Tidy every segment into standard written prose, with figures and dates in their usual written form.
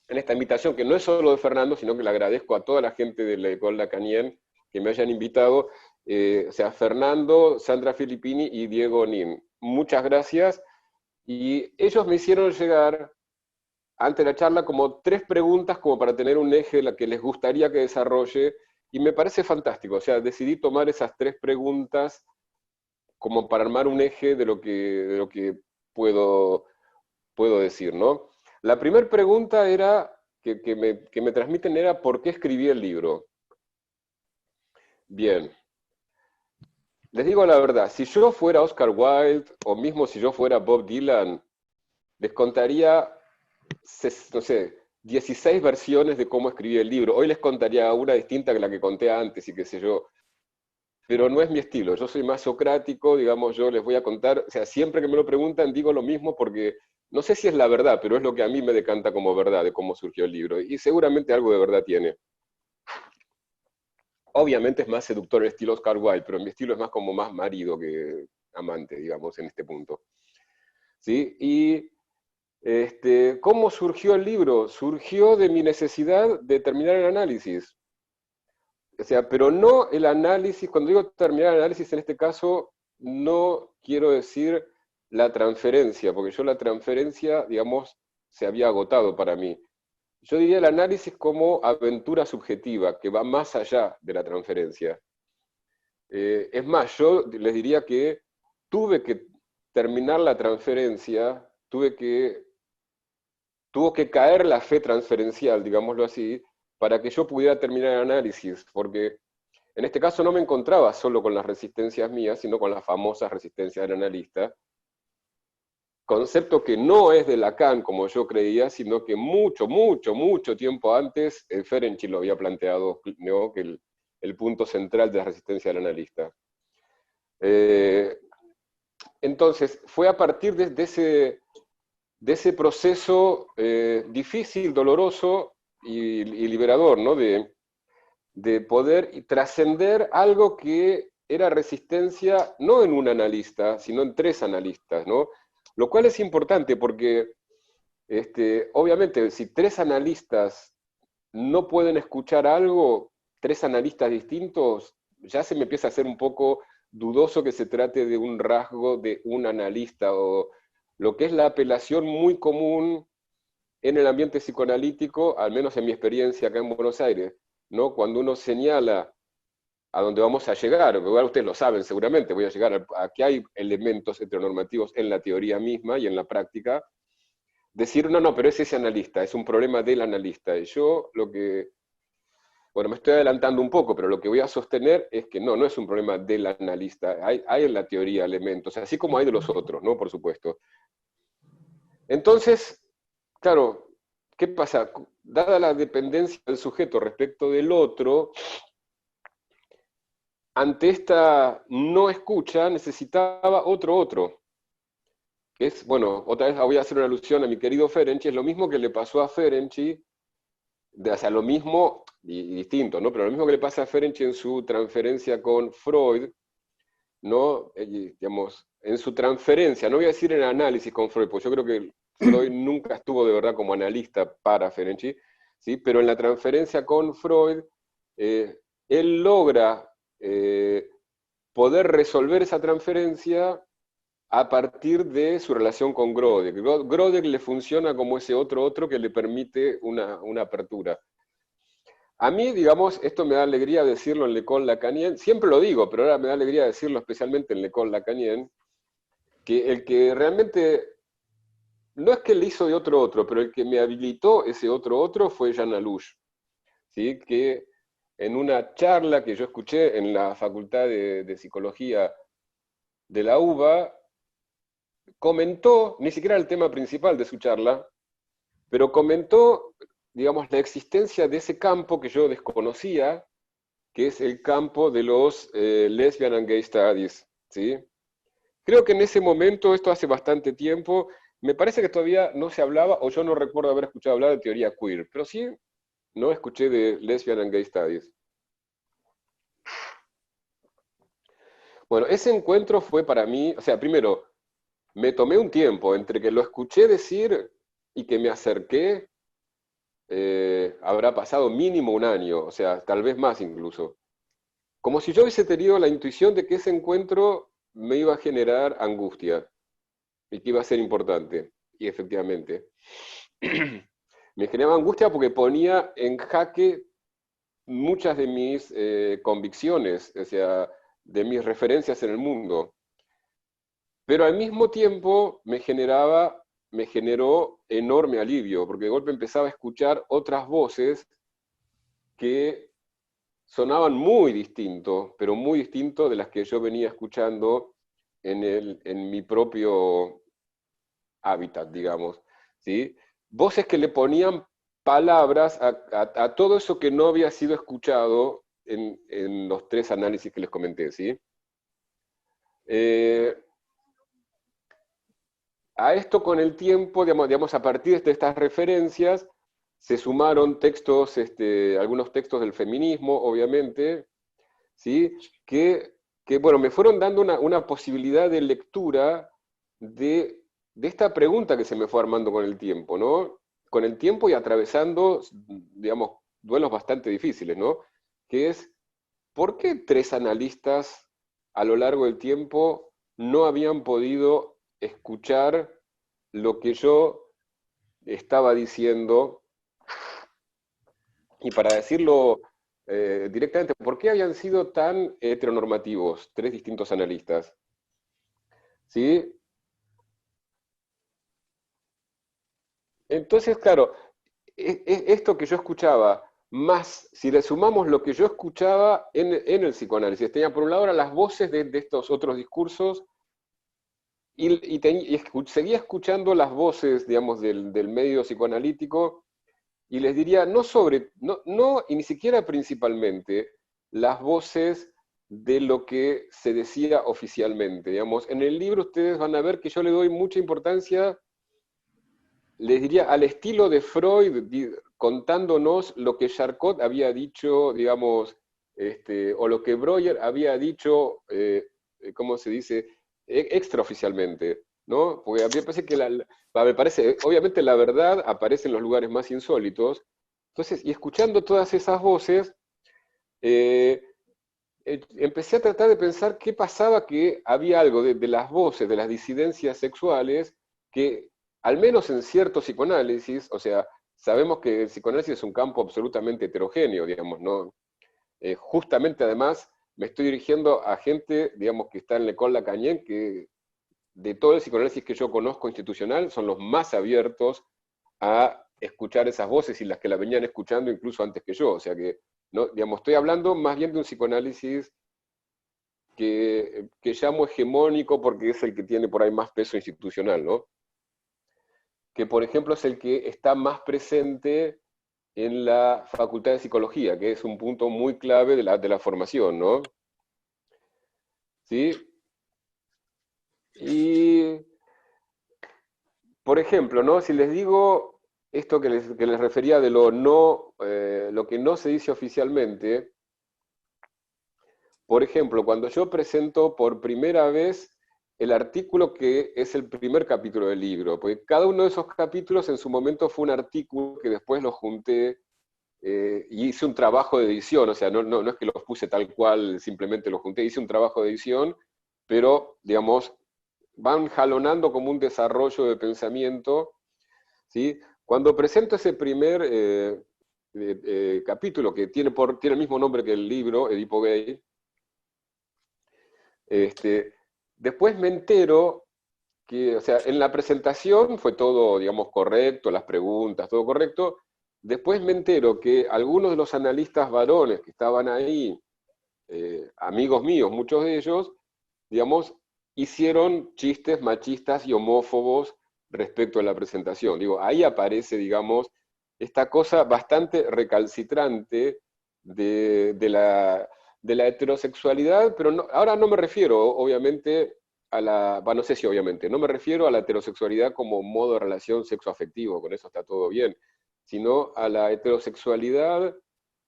en esta invitación, que no es solo de Fernando, sino que le agradezco a toda la gente de la École Lacanienne que me hayan invitado, o sea, Fernando, Sandra Filippini y Diego Nin. Muchas gracias. Y ellos me hicieron llegar, ante la charla, como 3 preguntas como para tener un eje la que les gustaría que desarrolle, y me parece fantástico. O sea, decidí tomar esas 3 preguntas como para armar un eje de lo que puedo decir, ¿no? La primera pregunta era, que me transmiten, era ¿por qué escribí el libro? Bien, les digo la verdad, si yo fuera Oscar Wilde, o mismo si yo fuera Bob Dylan, les contaría, no sé, 16 versiones de cómo escribí el libro. Hoy les contaría una distinta que la que conté antes y qué sé yo, pero no es mi estilo. Yo soy más socrático, digamos, yo les voy a contar, o sea, siempre que me lo preguntan digo lo mismo porque no sé si es la verdad, pero es lo que a mí me decanta como verdad de cómo surgió el libro, y seguramente algo de verdad tiene. Obviamente es más seductor el estilo Oscar Wilde, pero mi estilo es más como más marido que amante, digamos, en este punto. ¿Sí? Y ¿cómo surgió el libro? Surgió de mi necesidad de terminar el análisis. O sea, pero no el análisis, cuando digo terminar el análisis en este caso, no quiero decir la transferencia, porque yo la transferencia, digamos, se había agotado para mí. Yo diría el análisis como aventura subjetiva, que va más allá de la transferencia. Es más, yo les diría que tuve que terminar la transferencia, tuvo que caer la fe transferencial, digámoslo así, para que yo pudiera terminar el análisis, porque en este caso no me encontraba solo con las resistencias mías, sino con las famosas resistencias del analista, concepto que no es de Lacan, como yo creía, sino que mucho, mucho, mucho tiempo antes, Ferenczi lo había planteado, ¿no? Que el punto central de la resistencia del analista. Eh, entonces, fue a partir de ese proceso difícil, doloroso y liberador, ¿no? De poder trascender algo que era resistencia no en un analista, sino en 3 analistas, ¿no? Lo cual es importante porque, obviamente, si 3 analistas no pueden escuchar algo, 3 analistas distintos, ya se me empieza a hacer un poco dudoso que se trate de un rasgo de un analista, o lo que es la apelación muy común en el ambiente psicoanalítico, al menos en mi experiencia acá en Buenos Aires, ¿no? Cuando uno señala a dónde vamos a llegar, igual ustedes lo saben seguramente, voy a llegar a que hay elementos heteronormativos en la teoría misma y en la práctica, decir, no, no, pero es ese analista, es un problema del analista. Y yo bueno, me estoy adelantando un poco, pero lo que voy a sostener es que no, no es un problema del analista, hay en la teoría elementos, así como hay de los otros, ¿no? Por supuesto. Entonces, claro, ¿qué pasa? Dada la dependencia del sujeto respecto del otro, ante esta no escucha necesitaba otro, que es, bueno, otra vez voy a hacer una alusión a mi querido Ferenczi, es lo mismo que le pasó a Ferenczi, o sea, lo mismo y distinto, ¿no? Pero lo mismo que le pasa a Ferenczi en su transferencia con Freud, ¿no? Digamos, en su transferencia, no voy a decir en análisis con Freud, porque yo creo que Freud nunca estuvo de verdad como analista para Ferenczi, ¿sí? Pero en la transferencia con Freud, él logra poder resolver esa transferencia a partir de su relación con Grodek. Grodek le funciona como ese otro que le permite una apertura. A mí, digamos, esto me da alegría decirlo en L'École Lacanienne, siempre lo digo, pero ahora me da alegría decirlo especialmente en L'École Lacanienne, que el que realmente, no es que le hizo de otro, pero el que me habilitó ese otro fue Jean Alouche, ¿sí? Que en una charla que yo escuché en la Facultad de Psicología de la UBA, comentó, ni siquiera el tema principal de su charla, pero comentó, digamos, la existencia de ese campo que yo desconocía, que es el campo de los lesbian and gay studies, ¿sí? Creo que en ese momento, esto hace bastante tiempo, me parece que todavía no se hablaba, o yo no recuerdo haber escuchado hablar de teoría queer, pero sí no escuché de lesbian and gay studies. Bueno, ese encuentro fue para mí, o sea, primero, me tomé un tiempo entre que lo escuché decir y que me acerqué. habrá pasado mínimo un año, o sea, tal vez más incluso. Como si yo hubiese tenido la intuición de que ese encuentro me iba a generar angustia y que iba a ser importante. Y efectivamente, me generaba angustia porque ponía en jaque muchas de mis convicciones, o sea, de mis referencias en el mundo. Pero al mismo tiempo me generó enorme alivio, porque de golpe empezaba a escuchar otras voces que sonaban muy distinto, pero muy distinto de las que yo venía escuchando en mi propio hábitat, digamos, ¿sí? Voces que le ponían palabras a todo eso que no había sido escuchado en los tres análisis que les comenté, ¿sí? Eh, a esto con el tiempo, digamos, a partir de estas referencias, se sumaron textos, algunos textos del feminismo, obviamente, ¿sí? Bueno, me fueron dando una posibilidad de lectura de esta pregunta que se me fue armando con el tiempo, ¿no? Con el tiempo y atravesando, digamos, duelos bastante difíciles, ¿no? Que es, ¿por qué tres analistas a lo largo del tiempo no habían podido escuchar lo que yo estaba diciendo? Y para decirlo directamente, ¿por qué habían sido tan heteronormativos tres distintos analistas? ¿Sí? Entonces, claro, esto que yo escuchaba, más si le sumamos lo que yo escuchaba en el psicoanálisis, tenía por un lado las voces de estos otros discursos seguía escuchando las voces, digamos, del medio psicoanalítico y les diría, no, y ni siquiera principalmente, las voces de lo que se decía oficialmente. Digamos, en el libro ustedes van a ver que yo le doy mucha importancia, les diría, al estilo de Freud, contándonos lo que Charcot había dicho, digamos, o lo que Breuer había dicho, ¿cómo se dice?, extraoficialmente, ¿no? Porque a mí me parece que me parece, obviamente la verdad aparece en los lugares más insólitos. Entonces, y escuchando todas esas voces, eh, empecé a tratar de pensar qué pasaba, que había algo de las voces, de las disidencias sexuales, que al menos en cierto psicoanálisis, o sea, sabemos que el psicoanálisis es un campo absolutamente heterogéneo, digamos, ¿no? Justamente además me estoy dirigiendo a gente, digamos, que está en la École Lacanienne, que de todo el psicoanálisis que yo conozco institucional, son los más abiertos a escuchar esas voces y las que la venían escuchando incluso antes que yo. O sea que, no, digamos, estoy hablando más bien de un psicoanálisis que llamo hegemónico porque es el que tiene por ahí más peso institucional, ¿no? Que por ejemplo es el que está más presente en la Facultad de Psicología, que es un punto muy clave de la formación, ¿no? ¿Sí? Y, por ejemplo, ¿no? Si les digo esto que les refería de lo que no se dice oficialmente, por ejemplo, cuando yo presento por primera vez el artículo que es el primer capítulo del libro, porque cada uno de esos capítulos en su momento fue un artículo que después lo junté y hice un trabajo de edición, o sea, no es que los puse tal cual, simplemente los junté, hice un trabajo de edición, pero, digamos, van jalonando como un desarrollo de pensamiento, ¿sí? Cuando presento ese primer capítulo, que tiene el mismo nombre que el libro, Edipo Gay, este, después me entero que, o sea, en la presentación fue todo, digamos, correcto, las preguntas, todo correcto. Después me entero que algunos de los analistas varones que estaban ahí, amigos míos, muchos de ellos, digamos, hicieron chistes machistas y homófobos respecto a la presentación. Digo, ahí aparece, digamos, esta cosa bastante recalcitrante de la heterosexualidad, pero ahora no me refiero, obviamente, no sé si obviamente, no me refiero a la heterosexualidad como modo de relación sexoafectivo, con eso está todo bien, sino a la heterosexualidad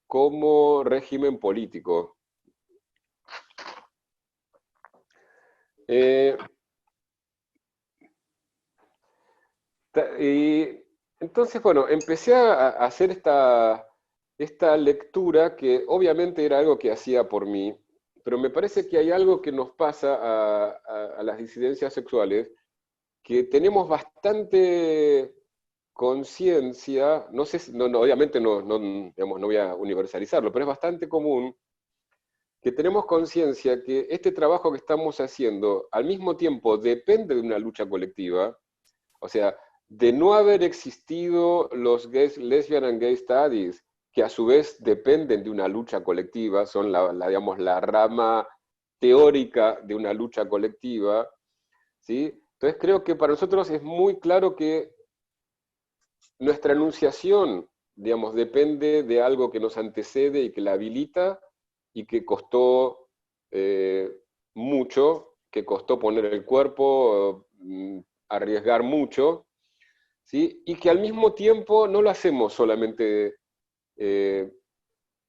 como régimen político. Eh, y entonces, bueno, empecé a hacer esta lectura que obviamente era algo que hacía por mí, pero me parece que hay algo que nos pasa a las disidencias sexuales, que tenemos bastante conciencia, no sé, obviamente digamos, no voy a universalizarlo, pero es bastante común que tenemos conciencia que este trabajo que estamos haciendo al mismo tiempo depende de una lucha colectiva, o sea, de no haber existido los lesbian and gay studies, que a su vez dependen de una lucha colectiva, son digamos, la rama teórica de una lucha colectiva, ¿sí? Entonces creo que para nosotros es muy claro que nuestra enunciación, digamos, depende de algo que nos antecede y que la habilita y que costó mucho, que costó poner el cuerpo, arriesgar mucho, ¿sí? Y que al mismo tiempo no lo hacemos solamente eh,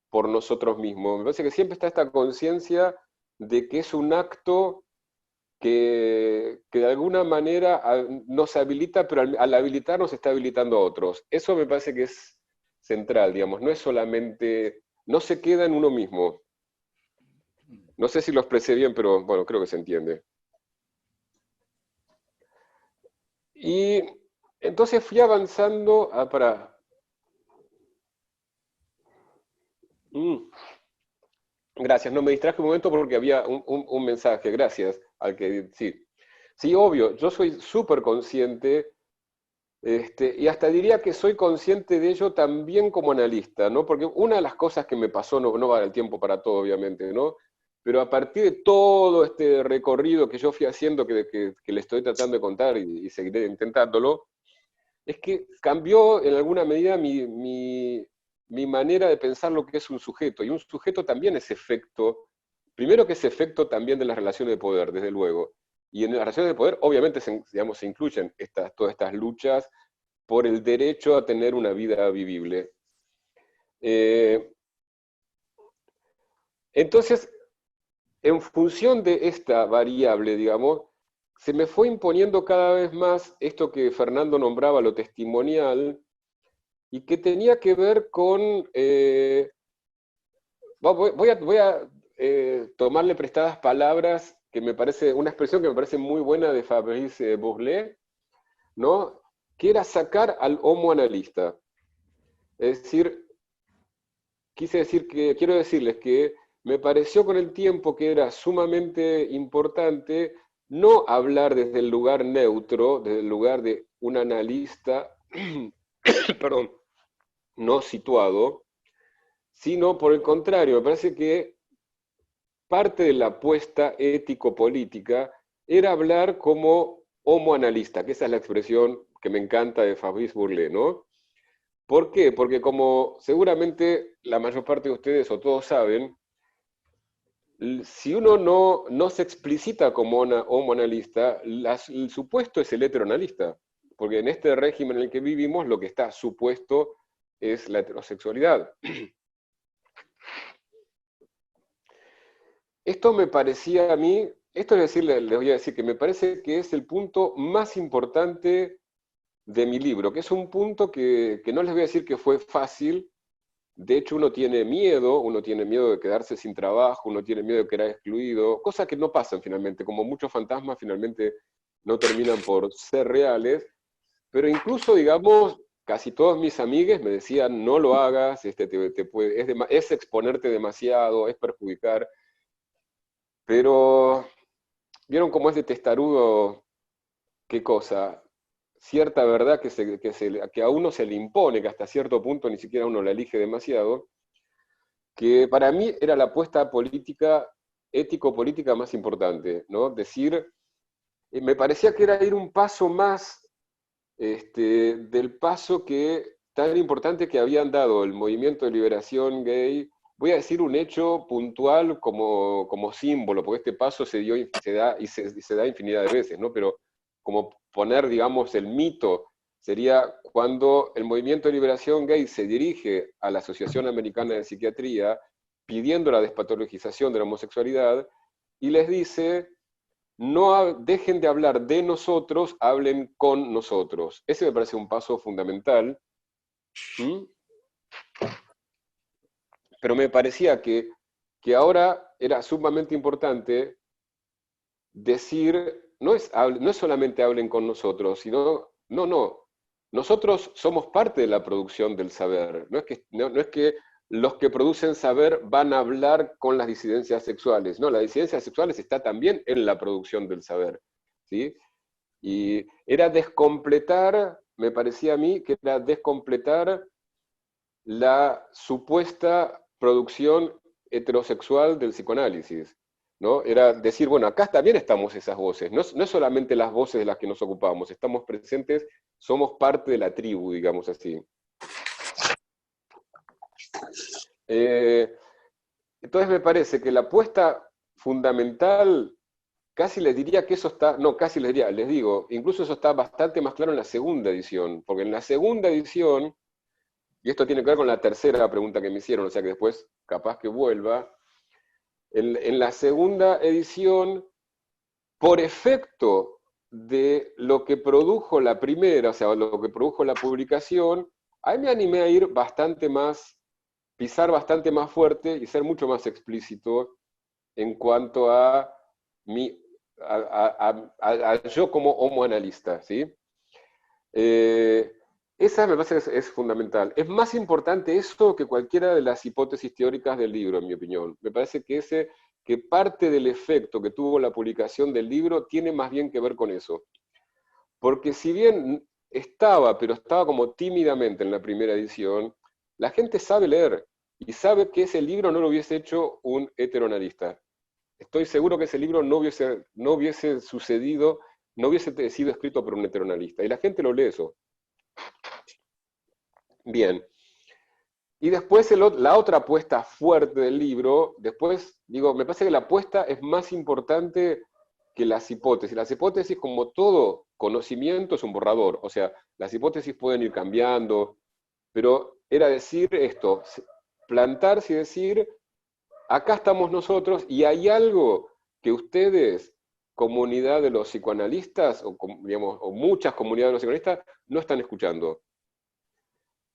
por nosotros mismos. Me parece que siempre está esta conciencia de que es un acto que de alguna manera nos habilita, pero al habilitarnos está habilitando a otros. Eso me parece que es central, digamos, no es solamente, no se queda en uno mismo. No sé si lo expresé bien, pero bueno, creo que se entiende. Y entonces fui avanzando para... Gracias, no me distraje un momento porque había un mensaje, gracias al que sí. Sí, obvio, yo soy súper consciente, y hasta diría que soy consciente de ello también como analista, ¿no? Porque una de las cosas que me pasó, no va a dar el tiempo para todo, obviamente, ¿no? Pero a partir de todo este recorrido que yo fui haciendo, que le estoy tratando de contar y seguiré intentándolo, es que cambió en alguna medida mi manera de pensar lo que es un sujeto. Y un sujeto también es efecto, primero que es efecto también de las relaciones de poder, desde luego. Y en las relaciones de poder, obviamente, digamos, se incluyen todas estas luchas por el derecho a tener una vida vivible. Eh, entonces, en función de esta variable, digamos, se me fue imponiendo cada vez más esto que Fernando nombraba, lo testimonial, y que tenía que ver con... voy a tomarle prestadas palabras que me parece, una expresión que me parece muy buena de Fabrice Bourlet, ¿no? Que era sacar al homo analista. Es decir, quiero decirles que me pareció con el tiempo que era sumamente importante no hablar desde el lugar neutro, desde el lugar de un analista, perdón, no situado, sino por el contrario, me parece que parte de la apuesta ético-política era hablar como homoanalista, que esa es la expresión que me encanta de Fabrice Bourlet, ¿no? ¿Por qué? Porque como seguramente la mayor parte de ustedes o todos saben, si uno no se explicita como homoanalista, el supuesto es el heteroanalista, porque en este régimen en el que vivimos lo que está supuesto es la heterosexualidad. Esto me parecía a mí, esto es decir, les voy a decir que me parece que es el punto más importante de mi libro, que es un punto que no les voy a decir que fue fácil. De hecho, uno tiene miedo de quedarse sin trabajo, uno tiene miedo de quedar excluido, cosas que no pasan finalmente, como muchos fantasmas finalmente no terminan por ser reales, pero incluso, digamos, casi todos mis amigues me decían, no lo hagas, es exponerte demasiado, es perjudicar, pero ¿vieron cómo es de testarudo? ¿Qué cosa? Cierta verdad que a uno se le impone, que hasta cierto punto ni siquiera uno la elige demasiado, que para mí era la apuesta política, ético-política más importante, ¿no? Decir, me parecía que era ir un paso más del paso tan importante que habían dado el movimiento de liberación gay. Voy a decir un hecho puntual como símbolo, porque este paso se dio, se da infinidad de veces, ¿no? Pero como poner, digamos, el mito sería cuando el movimiento de liberación gay se dirige a la Asociación Americana de Psiquiatría pidiendo la despatologización de la homosexualidad y les dice: no dejen de hablar de nosotros, hablen con nosotros. Ese me parece un paso fundamental. ¿Mm? Pero me parecía que ahora era sumamente importante decir, no es solamente hablen con nosotros, sino, no, nosotros somos parte de la producción del saber. No es que los que producen saber van a hablar con las disidencias sexuales. No, las disidencias sexuales está también en la producción del saber. ¿Sí? Y era descompletar, me parecía a mí, que era descompletar la supuesta producción heterosexual del psicoanálisis, ¿no? Era decir, bueno, acá también estamos esas voces, no es solamente las voces de las que nos ocupamos, estamos presentes, somos parte de la tribu, digamos así. Entonces me parece que la apuesta fundamental, casi les diría que eso está, no, casi les digo, incluso eso está bastante más claro en la segunda edición, porque en la segunda edición, y esto tiene que ver con la tercera pregunta que me hicieron, o sea que después capaz que vuelva, en la segunda edición, por efecto de lo que produjo la primera, o sea, lo que produjo la publicación, ahí me animé a ir bastante más, pisar bastante más fuerte y ser mucho más explícito en cuanto a mi, a yo como homoanalista, ¿sí? Esa me parece que es fundamental. Es más importante eso que cualquiera de las hipótesis teóricas del libro, en mi opinión. Me parece que parte del efecto que tuvo la publicación del libro tiene más bien que ver con eso. Porque si bien pero estaba como tímidamente en la primera edición, la gente sabe leer y sabe que ese libro no lo hubiese hecho un heteroanalista. Estoy seguro que ese libro no hubiese sucedido, no hubiese sido escrito por un heteroanalista. Y la gente lo lee eso. Bien. Y después la otra apuesta fuerte del libro, después, digo, me parece que la apuesta es más importante que las hipótesis. Las hipótesis, como todo conocimiento, es un borrador. O sea, las hipótesis pueden ir cambiando, pero era decir esto, plantarse y decir, acá estamos nosotros y hay algo que ustedes, comunidad de los psicoanalistas, digamos, o muchas comunidades de los psicoanalistas, no están escuchando.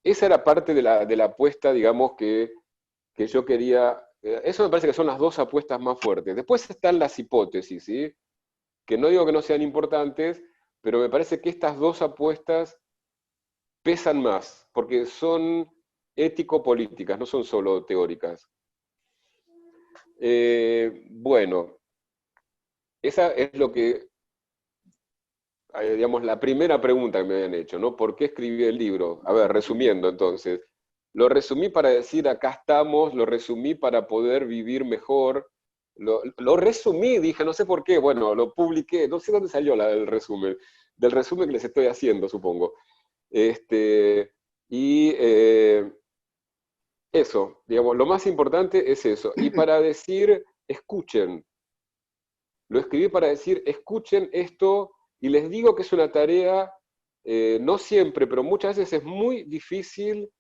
Esa era parte de la apuesta, digamos, que yo quería. Eso me parece que son las dos apuestas más fuertes. Después están las hipótesis, ¿sí? Que no digo que no sean importantes, pero me parece que estas dos apuestas pesan más, porque son ético-políticas, no son solo teóricas. Bueno, esa es lo que, digamos, la primera pregunta que me habían hecho, ¿no? ¿Por qué escribí el libro? A ver, resumiendo entonces. Lo resumí para decir, acá estamos, lo resumí para poder vivir mejor, lo resumí, dije, no sé por qué, bueno, lo publiqué, no sé dónde salió del resumen que les estoy haciendo, supongo. Y eso, digamos, lo más importante es eso. Y para decir, escuchen, lo escribí para decir, escuchen esto, y les digo que es una tarea, no siempre, pero muchas veces es muy difícil,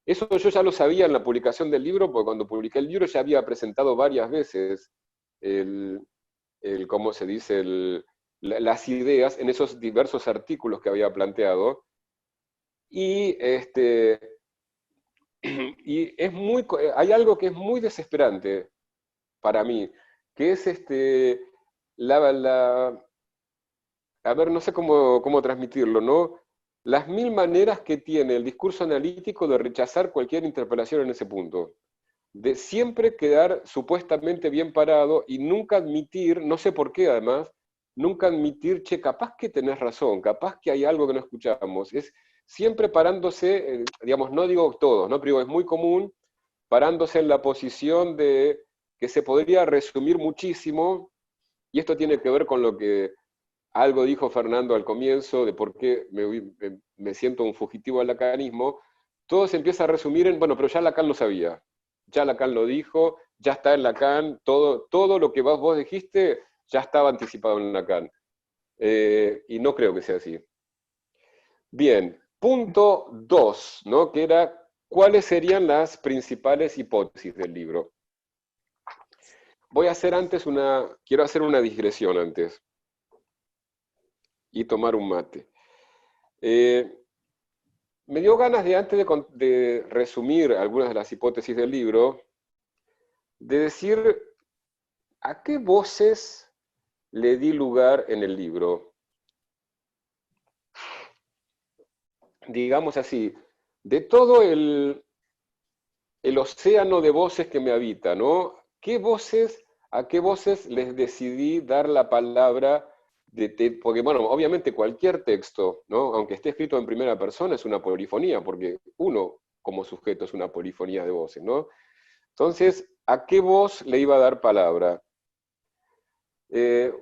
eso yo ya lo sabía en la publicación del libro, porque cuando publiqué el libro ya había presentado varias veces el, ¿cómo se dice?, las ideas en esos diversos artículos que había planteado, y, y hay algo que es muy desesperante para mí, que es la, a ver, no sé cómo transmitirlo, ¿no? Las mil maneras que tiene el discurso analítico de rechazar cualquier interpelación en ese punto. De siempre quedar supuestamente bien parado y nunca admitir, no sé por qué además, nunca admitir, che, capaz que tenés razón, capaz que hay algo que no escuchamos. Es siempre parándose, digamos, no digo todos, ¿no? Pero digo, es muy común parándose en la posición de que se podría resumir muchísimo, y esto tiene que ver con lo que algo dijo Fernando al comienzo, de por qué me siento un fugitivo al lacanismo, todo se empieza a resumir en, bueno, pero ya Lacan lo sabía, ya Lacan lo dijo, ya está en Lacan, todo lo que vos dijiste ya estaba anticipado en Lacan. Y no creo que sea así. Bien, punto 2, ¿no? Que era, ¿cuáles serían las principales hipótesis del libro? voy a hacer antes quiero hacer una digresión antes y tomar un mate. Me dio ganas de, antes de resumir algunas de las hipótesis del libro, de decir a qué voces le di lugar en el libro. Digamos así, de todo el océano de voces que me habita, ¿no? ¿A qué voces les decidí dar la palabra? Porque, bueno, obviamente cualquier texto, ¿no? Aunque esté escrito en primera persona, es una polifonía, porque uno como sujeto es una polifonía de voces, ¿no? Entonces, ¿a qué voz le iba a dar palabra?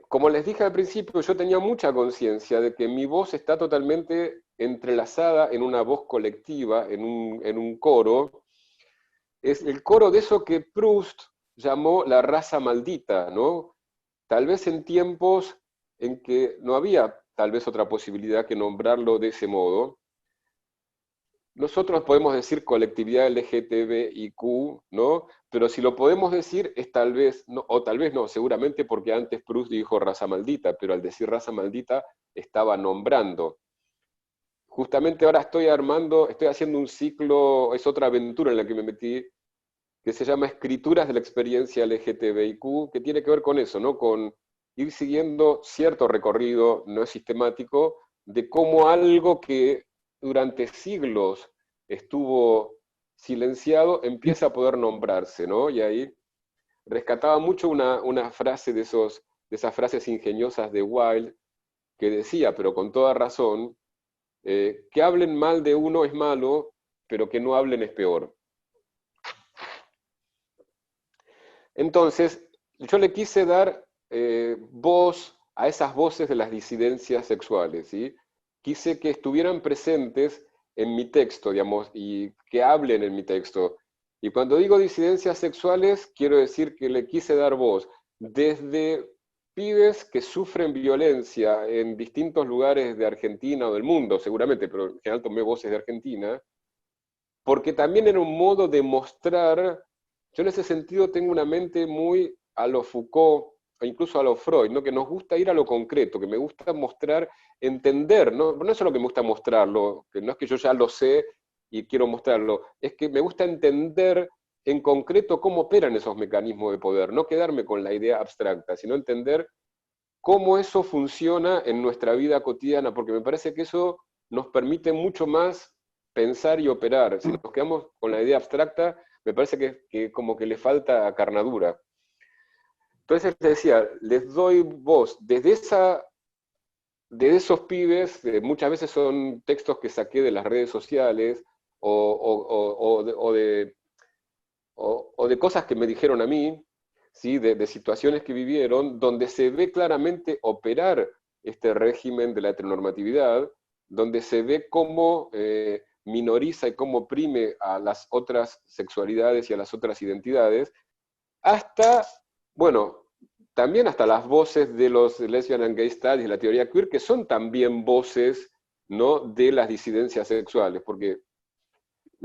Como les dije al principio, yo tenía mucha conciencia de que mi voz está totalmente entrelazada en una voz colectiva, en un coro. Es el coro de eso que Proust llamó la raza maldita, ¿no? Tal vez en tiempos en que no había tal vez otra posibilidad que nombrarlo de ese modo. Nosotros podemos decir colectividad LGTBIQ, ¿no? Pero si lo podemos decir es tal vez, no, o tal vez no, seguramente porque antes Proust dijo raza maldita, pero al decir raza maldita estaba nombrando. Justamente ahora estoy haciendo un ciclo, es otra aventura en la que me metí, que se llama Escrituras de la experiencia LGTBIQ, que tiene que ver con eso, ¿no? Con ir siguiendo cierto recorrido, no es sistemático, de cómo algo que durante siglos estuvo silenciado empieza a poder nombrarse, ¿no? Y ahí rescataba mucho una frase de esas frases ingeniosas de Wilde, que decía, pero con toda razón, que hablen mal de uno es malo, pero que no hablen es peor. Entonces, yo le quise dar voz a esas voces de las disidencias sexuales, ¿sí? Quise que estuvieran presentes en mi texto, digamos, y que hablen en mi texto. Y cuando digo disidencias sexuales, quiero decir que le quise dar voz desde pibes que sufren violencia en distintos lugares de Argentina o del mundo, seguramente, pero en general tomé voces de Argentina, porque también era un modo de mostrar. Yo en ese sentido tengo una mente muy a lo Foucault, o incluso a lo Freud, ¿no? Que nos gusta ir a lo concreto, que me gusta mostrar, entender, ¿no? No es solo que me gusta mostrarlo, que no es que yo ya lo sé y quiero mostrarlo, es que me gusta entender en concreto cómo operan esos mecanismos de poder, no quedarme con la idea abstracta, sino entender cómo eso funciona en nuestra vida cotidiana, porque me parece que eso nos permite mucho más pensar y operar. Si nos quedamos con la idea abstracta, me parece que como que le falta carnadura. Entonces les decía, les doy voz de esos pibes, muchas veces son textos que saqué de las redes sociales o de cosas que me dijeron a mí, ¿sí? De situaciones que vivieron, donde se ve claramente operar este régimen de la heteronormatividad, donde se ve cómo minoriza y cómo oprime a las otras sexualidades y a las otras identidades, hasta, bueno, también hasta las voces de los lesbian and gay studies, de la teoría queer, que son también voces, ¿no? De las disidencias sexuales, porque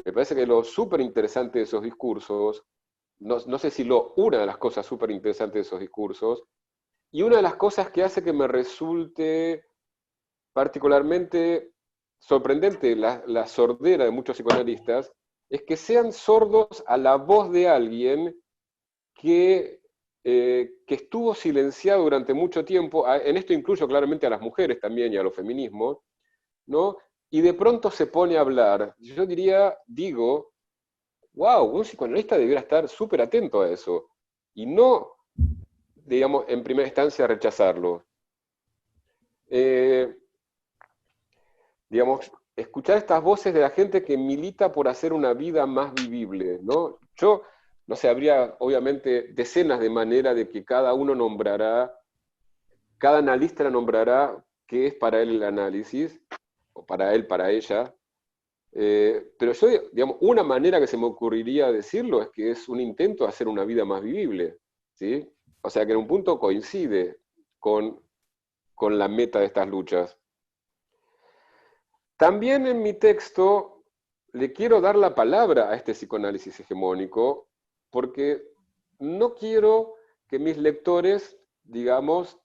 me parece que lo súper interesante de esos discursos, no sé si una de las cosas súper interesantes de esos discursos, y una de las cosas que hace que me resulte particularmente sorprendente la sordera de muchos psicoanalistas, es que sean sordos a la voz de alguien que estuvo silenciado durante mucho tiempo. En esto incluyo claramente a las mujeres también y a los feminismos, ¿no? Y de pronto se pone a hablar. Yo digo, wow, un psicoanalista debería estar súper atento a eso. Y no, digamos, en primera instancia rechazarlo. Eh, digamos, escuchar estas voces de la gente que milita por hacer una vida más vivible, ¿no? Yo, no sé, habría obviamente decenas de maneras de que cada analista nombrará qué es para él el análisis, o para él, para ella. Pero yo, digamos, una manera que se me ocurriría decirlo es que es un intento de hacer una vida más vivible, ¿sí? O sea que en un punto coincide con, con la meta de estas luchas. También en mi texto le quiero dar la palabra a este psicoanálisis hegemónico, porque no quiero que mis lectores, digamos,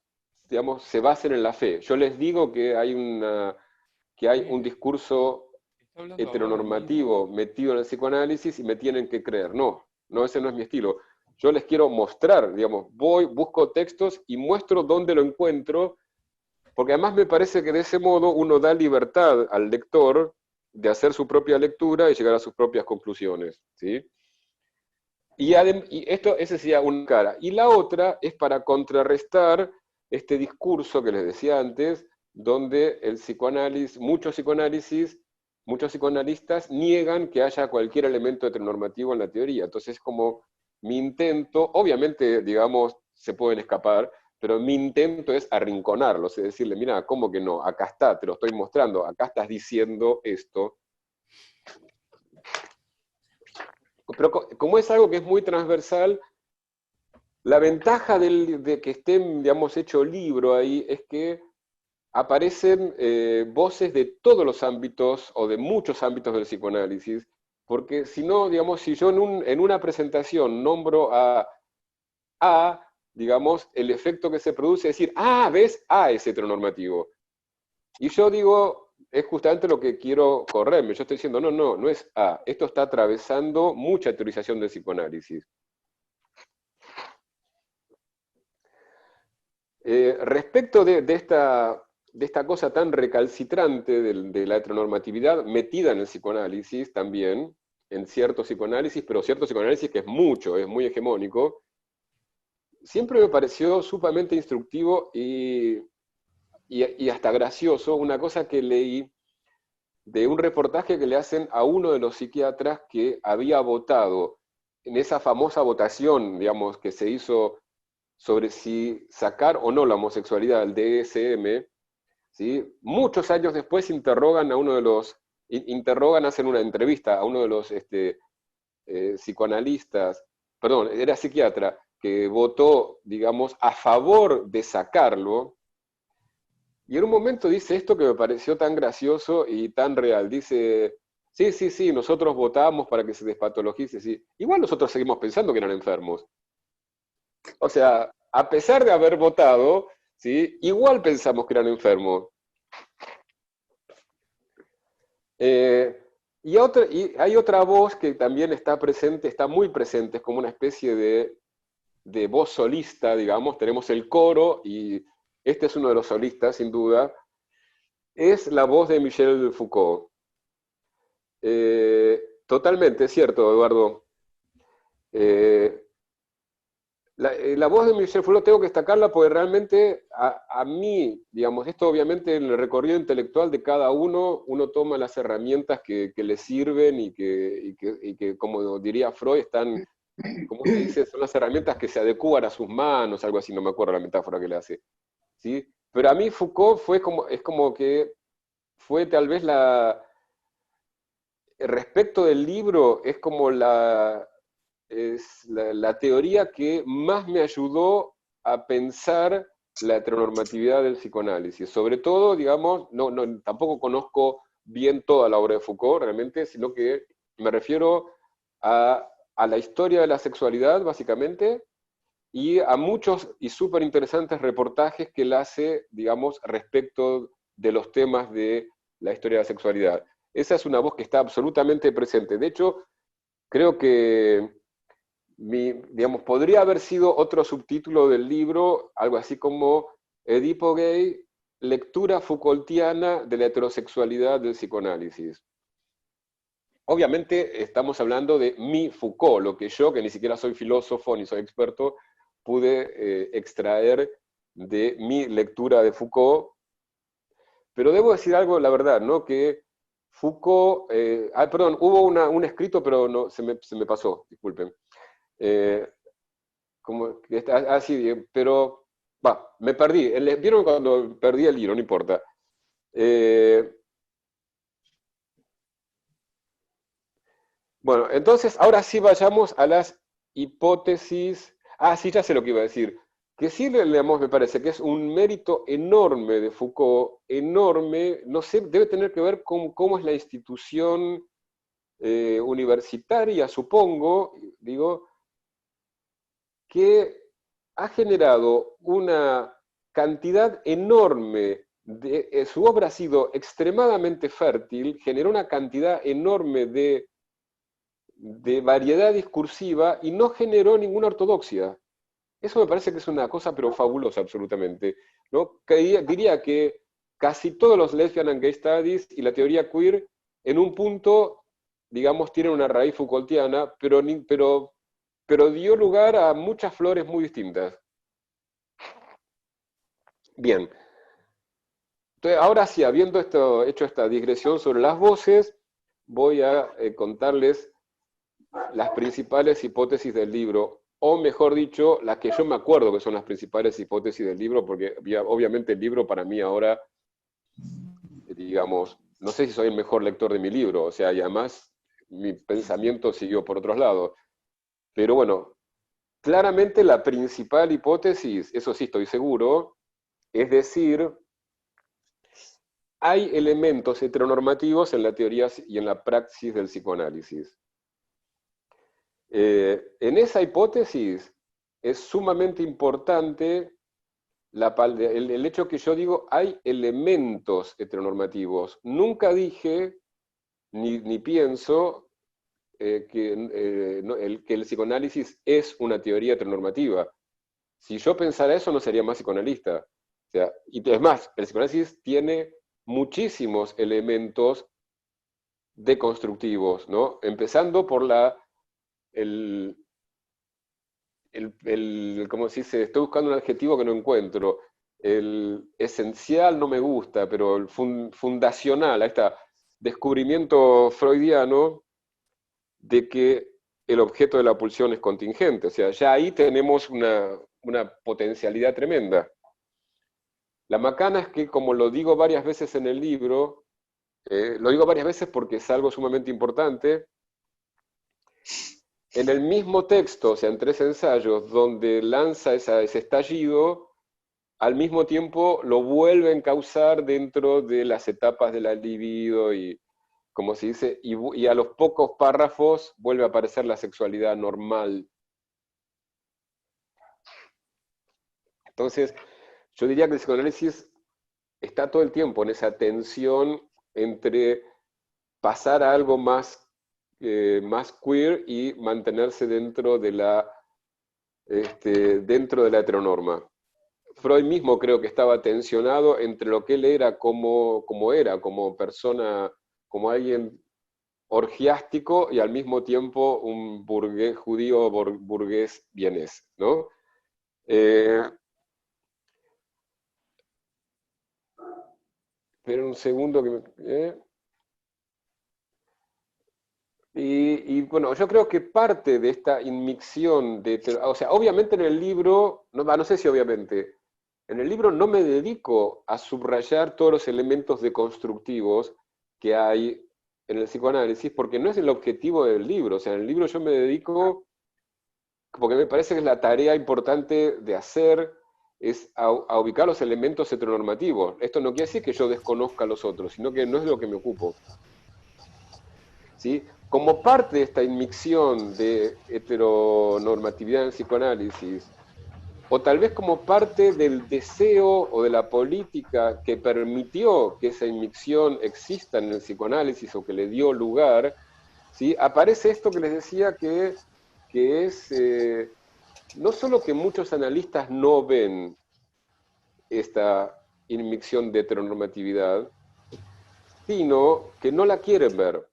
se basen en la fe. Yo les digo que hay un discurso está hablando ahora mismo. heteronormativo metido en el psicoanálisis y me tienen que creer. No, no, ese no es mi estilo. Yo les quiero mostrar, digamos, voy, busco textos y muestro dónde lo encuentro, porque además me parece que de ese modo uno da libertad al lector de hacer su propia lectura y llegar a sus propias conclusiones, ¿sí? Y esto, esa sería una cara. Y la otra es para contrarrestar este discurso que les decía antes, donde el psicoanálisis, muchos psicoanalistas niegan que haya cualquier elemento heteronormativo en la teoría. Entonces, como mi intento, obviamente, digamos, se pueden escapar, pero mi intento es arrinconarlos, es decirle, mira, ¿cómo que no? Acá está, te lo estoy mostrando, acá estás diciendo esto. Pero como es algo que es muy transversal, la ventaja de que esté, digamos, hecho libro ahí es que aparecen voces de todos los ámbitos o de muchos ámbitos del psicoanálisis, porque si no, digamos, si yo en una presentación nombro A, digamos, el efecto que se produce es decir, ¿ves? A es heteronormativo. Y yo digo, es justamente lo que quiero correrme. Yo estoy diciendo, no, no, no es A. Esto está atravesando mucha teorización del psicoanálisis. Respecto de esta cosa tan recalcitrante de la heteronormatividad metida en el psicoanálisis también, en cierto psicoanálisis, pero cierto psicoanálisis que es mucho, es muy hegemónico, siempre me pareció sumamente instructivo y hasta gracioso una cosa que leí de un reportaje que le hacen a uno de los psiquiatras que había votado en esa famosa votación, digamos, que se hizo sobre si sacar o no la homosexualidad del DSM, ¿sí? Muchos años después interrogan a uno de los, hacen una entrevista a uno de los psicoanalistas, perdón, era psiquiatra, que votó, digamos, a favor de sacarlo, y en un momento dice esto que me pareció tan gracioso y tan real, dice, sí, sí, sí, nosotros votamos para que se despatologice, sí. Igual nosotros seguimos pensando que eran enfermos. O sea, a pesar de haber votado, ¿sí? Igual pensamos que eran enfermos. Eh, y hay otra voz que también está presente, está muy presente, es como una especie de voz solista, digamos. Tenemos el coro y este es uno de los solistas, sin duda. Es la voz de Michel Foucault. Totalmente, es cierto, Eduardo. Eh, la voz de Michel Foucault tengo que destacarla porque realmente a mí, digamos, esto obviamente en el recorrido intelectual de cada uno toma las herramientas que le sirven y que, como diría Freud, están, ¿cómo se dice? Son las herramientas que se adecúan a sus manos, algo así, no me acuerdo la metáfora que le hace. ¿Sí? Pero a mí Foucault es como que fue tal vez respecto del libro, es la teoría que más me ayudó a pensar la heteronormatividad del psicoanálisis. Sobre todo, digamos, tampoco conozco bien toda la obra de Foucault realmente, sino que me refiero a la historia de la sexualidad, básicamente, y a muchos y súper interesantes reportajes que él hace, digamos, respecto de los temas de la historia de la sexualidad. Esa es una voz que está absolutamente presente. De hecho, creo que digamos, podría haber sido otro subtítulo del libro, algo así como Edipo Gay, lectura Foucaultiana de la heterosexualidad del psicoanálisis. Obviamente estamos hablando de mi Foucault, lo que yo, que ni siquiera soy filósofo ni soy experto, pude extraer de mi lectura de Foucault, pero debo decir algo, la verdad, ¿no? Que Foucault, perdón, hubo un escrito, pero no, se me pasó, disculpen. Eh, así, pero va, me perdí. ¿Vieron cuando perdí el hilo? No importa. Eh, bueno, entonces ahora sí vayamos a las hipótesis. Sí, ya sé lo que iba a decir. Que sí, leemos, me parece que es un mérito enorme de Foucault, enorme, no sé, debe tener que ver con cómo es la institución universitaria, supongo, digo, que ha generado una cantidad enorme su obra ha sido extremadamente fértil, generó una cantidad enorme de variedad discursiva y no generó ninguna ortodoxia. Eso me parece que es una cosa pero fabulosa absolutamente, ¿no? Diría que casi todos los lesbian and gay studies y la teoría queer en un punto, digamos, tienen una raíz Foucaultiana, pero dio lugar a muchas flores muy distintas. Bien. Entonces, ahora sí, habiendo hecho esta digresión sobre las voces, voy a contarles las principales hipótesis del libro, o mejor dicho, las que yo me acuerdo que son las principales hipótesis del libro, porque obviamente el libro para mí ahora, digamos, no sé si soy el mejor lector de mi libro, o sea, y además mi pensamiento siguió por otros lados. Pero bueno, claramente la principal hipótesis, eso sí estoy seguro, es decir, hay elementos heteronormativos en la teoría y en la praxis del psicoanálisis. En esa hipótesis es sumamente importante el hecho que yo digo, hay elementos heteronormativos. Nunca dije, ni pienso, que el psicoanálisis es una teoría heteronormativa. Si yo pensara eso, no sería más psicoanalista. O sea, y es más, el psicoanálisis tiene muchísimos elementos deconstructivos, ¿no? Empezando por ¿cómo se dice? Estoy buscando un adjetivo que no encuentro. El esencial no me gusta, pero el fundacional, ahí está, descubrimiento freudiano de que el objeto de la pulsión es contingente. O sea, ya ahí tenemos una potencialidad tremenda. La macana es que, como lo digo varias veces en el libro, lo digo varias veces porque es algo sumamente importante, en el mismo texto, o sea, en 3 ensayos, donde lanza ese estallido, al mismo tiempo lo vuelve a encauzar dentro de las etapas de la libido y, como se dice, y a los pocos párrafos vuelve a aparecer la sexualidad normal. Entonces, yo diría que el psicoanálisis está todo el tiempo en esa tensión entre pasar a algo más queer y mantenerse dentro de la heteronorma. Freud mismo creo que estaba tensionado entre lo que él era como persona, como alguien orgiástico y al mismo tiempo un burgués judío, burgués vienés, ¿no? Espera un segundo que Y bueno, yo creo que parte de esta inmixción o sea, obviamente en el libro, no sé si obviamente, en el libro no me dedico a subrayar todos los elementos deconstructivos que hay en el psicoanálisis, porque no es el objetivo del libro. O sea, en el libro yo me dedico, porque me parece que es la tarea importante de hacer, es a ubicar los elementos heteronormativos. Esto no quiere decir que yo desconozca a los otros, sino que no es de lo que me ocupo. ¿Sí? Como parte de esta inmixción de heteronormatividad en el psicoanálisis, o tal vez como parte del deseo o de la política que permitió que esa inmixión exista en el psicoanálisis o que le dio lugar, ¿sí? Aparece esto que les decía que es, no solo que muchos analistas no ven esta inmixión de heteronormatividad, sino que no la quieren ver.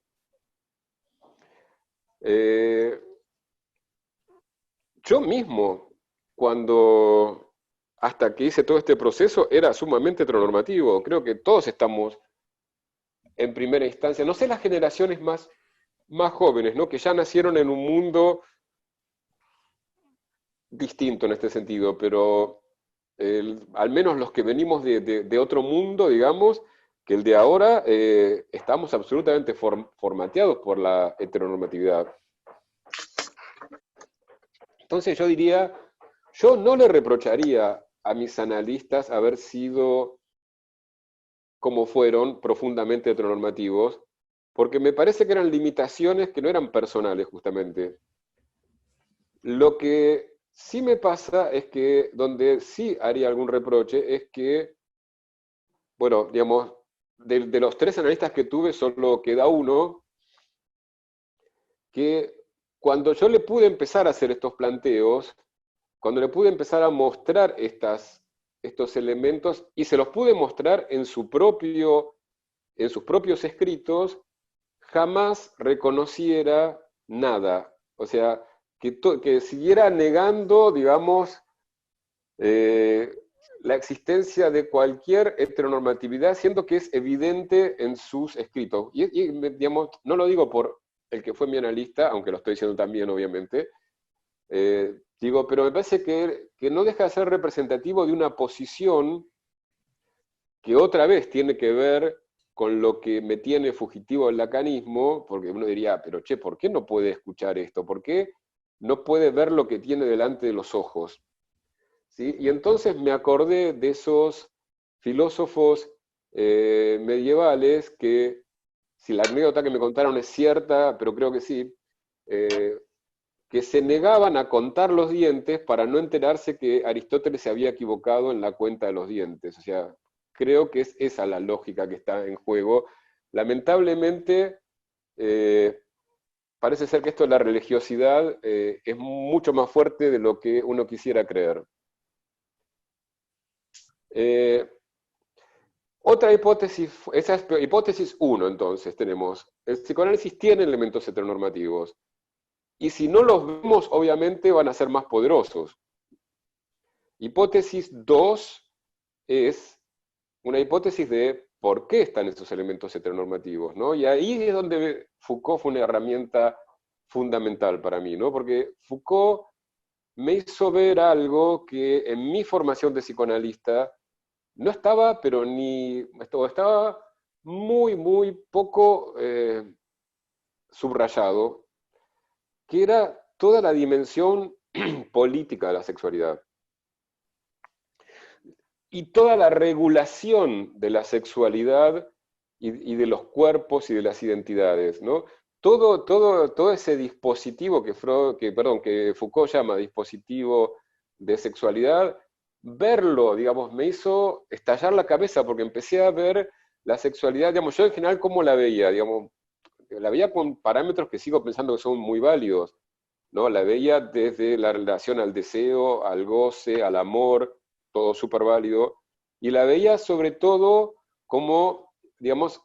Yo mismo, hasta que hice todo este proceso, era sumamente heteronormativo. Creo que todos estamos en primera instancia, no sé las generaciones más jóvenes, ¿no? Que ya nacieron en un mundo distinto en este sentido, pero al menos los que venimos de otro mundo, digamos, que el de ahora, estamos absolutamente formateados por la heteronormatividad. Entonces yo diría, yo no le reprocharía a mis analistas haber sido, como fueron, profundamente heteronormativos, porque me parece que eran limitaciones que no eran personales, justamente. Lo que sí me pasa es que, donde sí haría algún reproche, es que, bueno, digamos, de los tres analistas que tuve, solo queda uno, que cuando yo le pude empezar a hacer estos planteos, cuando le pude empezar a mostrar estos elementos, y se los pude mostrar en sus propios escritos, jamás reconociera nada. O sea, que siguiera negando, digamos, eh, la existencia de cualquier heteronormatividad, siendo que es evidente en sus escritos. Digamos, no lo digo por el que fue mi analista, aunque lo estoy diciendo también, obviamente, digo, pero me parece que no deja de ser representativo de una posición que otra vez tiene que ver con lo que me tiene fugitivo el lacanismo, porque uno diría, pero che, ¿por qué no puede escuchar esto? ¿Por qué no puede ver lo que tiene delante de los ojos? ¿Sí? Y entonces me acordé de esos filósofos medievales que, si la anécdota que me contaron es cierta, pero creo que sí, eh, que se negaban a contar los dientes para no enterarse que Aristóteles se había equivocado en la cuenta de los dientes. O sea, creo que es esa la lógica que está en juego. Lamentablemente, parece ser que esto de la religiosidad es mucho más fuerte de lo que uno quisiera creer. Eh, Otra hipótesis, esa es hipótesis 1 entonces tenemos. El psicoanálisis tiene elementos heteronormativos. Y si no los vemos, obviamente van a ser más poderosos. Hipótesis 2 es una hipótesis de por qué están estos elementos heteronormativos, ¿no? Y ahí es donde Foucault fue una herramienta fundamental para mí, ¿no? Porque Foucault me hizo ver algo que en mi formación de psicoanalista no estaba, pero estaba muy, muy poco subrayado, que era toda la dimensión política de la sexualidad y toda la regulación de la sexualidad y de los cuerpos y de las identidades, ¿no? Todo ese dispositivo que Foucault llama dispositivo de sexualidad, verlo, digamos, me hizo estallar la cabeza porque empecé a ver la sexualidad, digamos, yo en general cómo la veía, digamos, la veía con parámetros que sigo pensando que son muy válidos, ¿no? La veía desde la relación al deseo, al goce, al amor, todo súper válido, y la veía sobre todo como, digamos,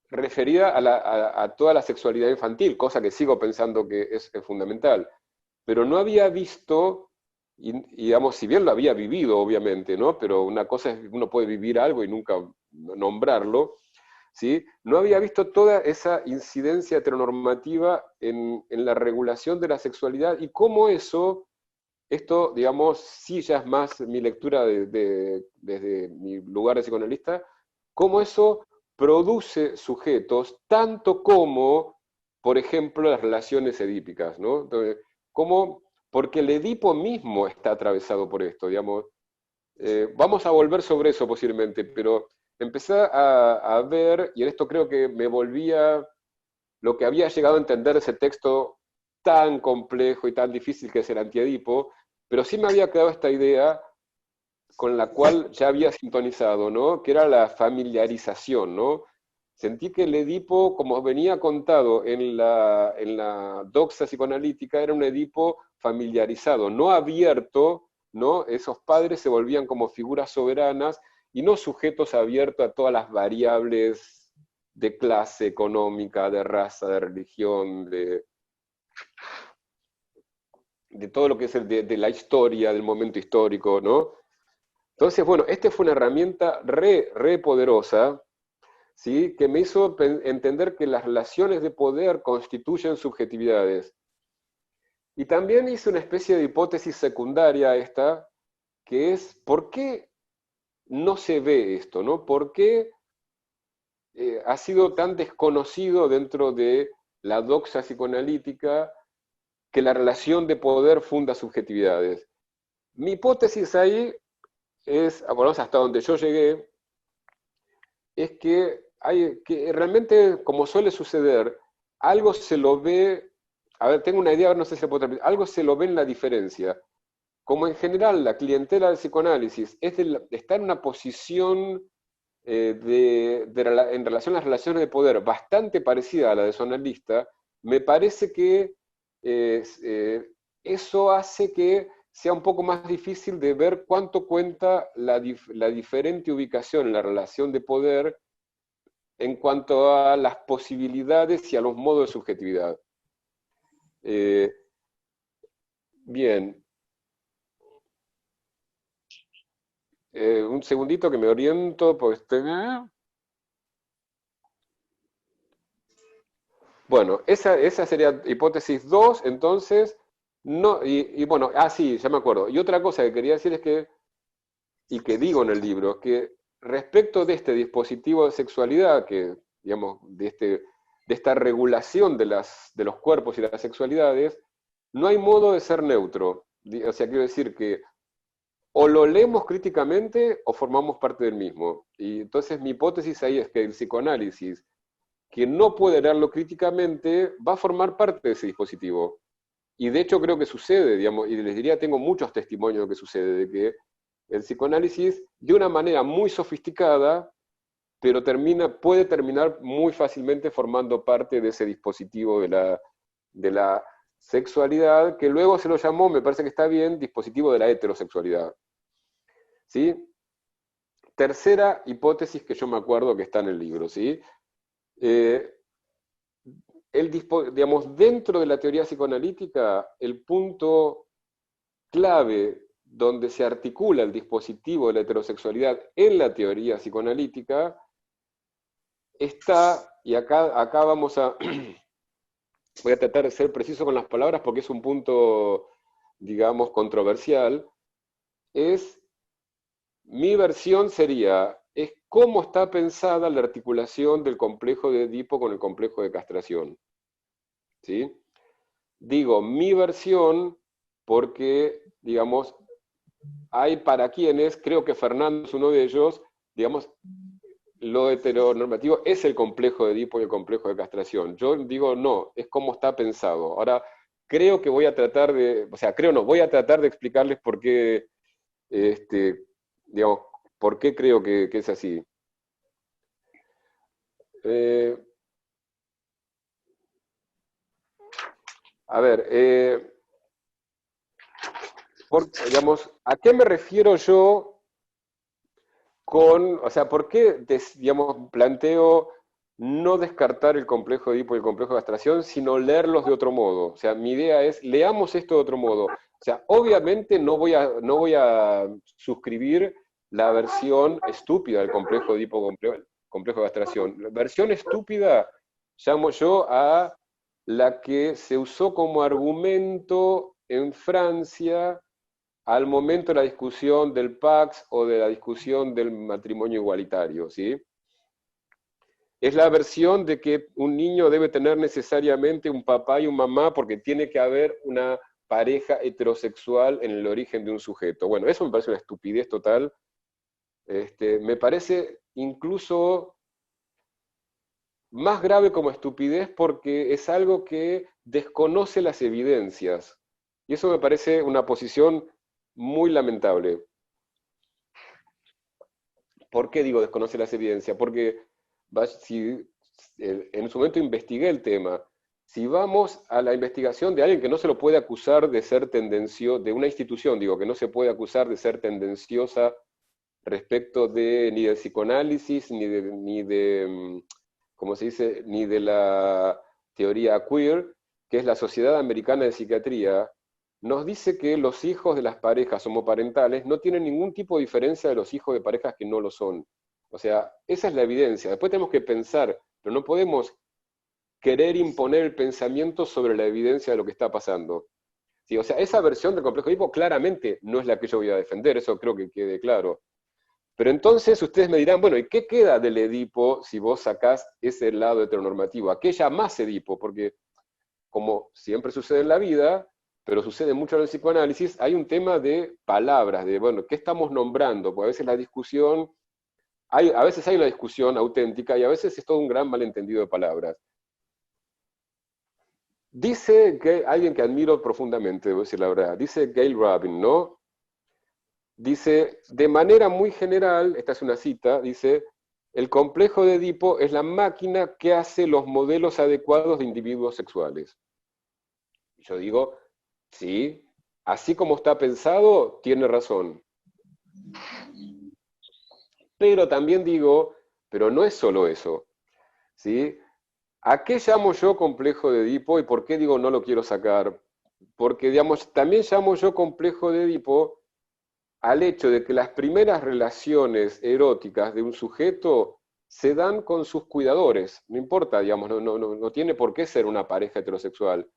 referida a toda la sexualidad infantil, cosa que sigo pensando que es fundamental. Pero no había visto, digamos, si bien lo había vivido, obviamente, ¿no? Pero una cosa es que uno puede vivir algo y nunca nombrarlo, ¿sí? No había visto toda esa incidencia heteronormativa en la regulación de la sexualidad y cómo esto, digamos, sí ya es más mi lectura desde mi lugar de psicoanalista, cómo eso produce sujetos, tanto como, por ejemplo, las relaciones edípicas, ¿no? Entonces, porque el Edipo mismo está atravesado por esto, digamos. Vamos a volver sobre eso posiblemente, pero empecé a ver, y en esto creo que me volvía lo que había llegado a entender ese texto tan complejo y tan difícil que es el Antiedipo, pero sí me había quedado esta idea con la cual ya había sintonizado, ¿no? Que era la familiarización, ¿no? Sentí que el Edipo, como venía contado en la doxa psicoanalítica, era un Edipo familiarizado, no abierto, ¿no? Esos padres se volvían como figuras soberanas y no sujetos abiertos a todas las variables de clase económica, de raza, de religión, de todo lo que es de la historia, del momento histórico, ¿no? Entonces, bueno, esta fue una herramienta re poderosa, ¿sí? Que me hizo entender que las relaciones de poder constituyen subjetividades. Y también hice una especie de hipótesis secundaria a esta, que es, ¿por qué no se ve esto? ¿No? ¿Por qué ha sido tan desconocido dentro de la doxa psicoanalítica que la relación de poder funda subjetividades? Mi hipótesis ahí es, por lo menos hasta donde yo llegué, es que realmente, como suele suceder, algo se lo ve a ver, tengo una idea, no sé si se puede transmitir, algo se lo ve en la diferencia. Como en general la clientela del psicoanálisis está en una posición en relación a las relaciones de poder bastante parecida a la de su analista, me parece que eso hace que sea un poco más difícil de ver cuánto cuenta la diferente ubicación en la relación de poder en cuanto a las posibilidades y a los modos de subjetividad. Bien. Un segundito que me oriento, pues bueno, esa sería hipótesis 2, entonces, no, y bueno, sí, ya me acuerdo. Y otra cosa que quería decir es que, y que digo en el libro, que respecto de este dispositivo de sexualidad, que, digamos, de esta regulación de los cuerpos y las sexualidades, no hay modo de ser neutro. O sea, quiero decir que o lo leemos críticamente o formamos parte del mismo. Y entonces mi hipótesis ahí es que el psicoanálisis, que no puede leerlo críticamente, va a formar parte de ese dispositivo. Y de hecho creo que sucede, digamos, y les diría, tengo muchos testimonios de que sucede, de que el psicoanálisis, de una manera muy sofisticada, pero puede terminar muy fácilmente formando parte de ese dispositivo de la sexualidad, que luego se lo llamó, me parece que está bien, dispositivo de la heterosexualidad. ¿Sí? Tercera hipótesis que yo me acuerdo que está en el libro, ¿sí? Digamos, dentro de la teoría psicoanalítica, el punto clave donde se articula el dispositivo de la heterosexualidad en la teoría psicoanalítica está, y acá vamos a, voy a tratar de ser preciso con las palabras porque es un punto, digamos, controversial, mi versión sería, es cómo está pensada la articulación del complejo de Edipo con el complejo de castración. ¿Sí? Digo mi versión porque, digamos, hay para quienes, creo que Fernando es uno de ellos, digamos, lo heteronormativo es el complejo de Edipo y el complejo de castración. Yo digo no, es cómo está pensado. Ahora, creo que voy a tratar de, o sea, creo no, voy a tratar de explicarles por qué, digamos, por qué creo que es así. A ver, digamos, ¿a qué me refiero yo o sea, por qué, digamos, planteo no descartar el complejo de Edipo y el complejo de castración, sino leerlos de otro modo? O sea, mi idea es, leamos esto de otro modo. O sea, obviamente no voy a suscribir la versión estúpida del complejo de Edipo complejo de castración. La versión estúpida llamo yo a la que se usó como argumento en Francia al momento de la discusión del Pax o de la discusión del matrimonio igualitario, ¿sí? Es la versión de que un niño debe tener necesariamente un papá y un mamá porque tiene que haber una pareja heterosexual en el origen de un sujeto. Bueno, eso me parece una estupidez total. Me parece incluso más grave como estupidez porque es algo que desconoce las evidencias. Y eso me parece una posición muy lamentable. ¿Por qué digo desconoce las evidencias? Porque si, en su momento investigué el tema. Si vamos a la investigación de alguien que no se lo puede acusar de ser tendencioso, de una institución, digo, que no se puede acusar de ser tendenciosa respecto ni del psicoanálisis, ni de, ¿cómo se dice?, ni de la teoría queer, que es la Sociedad Americana de Psiquiatría, nos dice que los hijos de las parejas homoparentales no tienen ningún tipo de diferencia de los hijos de parejas que no lo son. O sea, esa es la evidencia. Después tenemos que pensar, pero no podemos querer imponer el pensamiento sobre la evidencia de lo que está pasando. Sí, o sea, esa versión del complejo de Edipo claramente no es la que yo voy a defender, eso creo que quede claro. Pero entonces ustedes me dirán, bueno, ¿y qué queda del Edipo si vos sacás ese lado heteronormativo? ¿A qué llamás Edipo? Porque, como siempre sucede en la vida, pero sucede mucho en el psicoanálisis, hay un tema de palabras, de, bueno, ¿qué estamos nombrando? Porque a veces la discusión, a veces hay una discusión auténtica y a veces es todo un gran malentendido de palabras. Dice que alguien que admiro profundamente, debo decir la verdad, dice Gail Rabin, ¿no? Dice, de manera muy general, esta es una cita, dice, el complejo de Edipo es la máquina que hace los modelos adecuados de individuos sexuales. Y yo digo, sí, así como está pensado, tiene razón. Pero también digo, pero no es solo eso, ¿sí? ¿A qué llamo yo complejo de Edipo y por qué digo no lo quiero sacar? Porque, digamos, también llamo yo complejo de Edipo al hecho de que las primeras relaciones eróticas de un sujeto se dan con sus cuidadores. No importa, digamos, no tiene por qué ser una pareja heterosexual.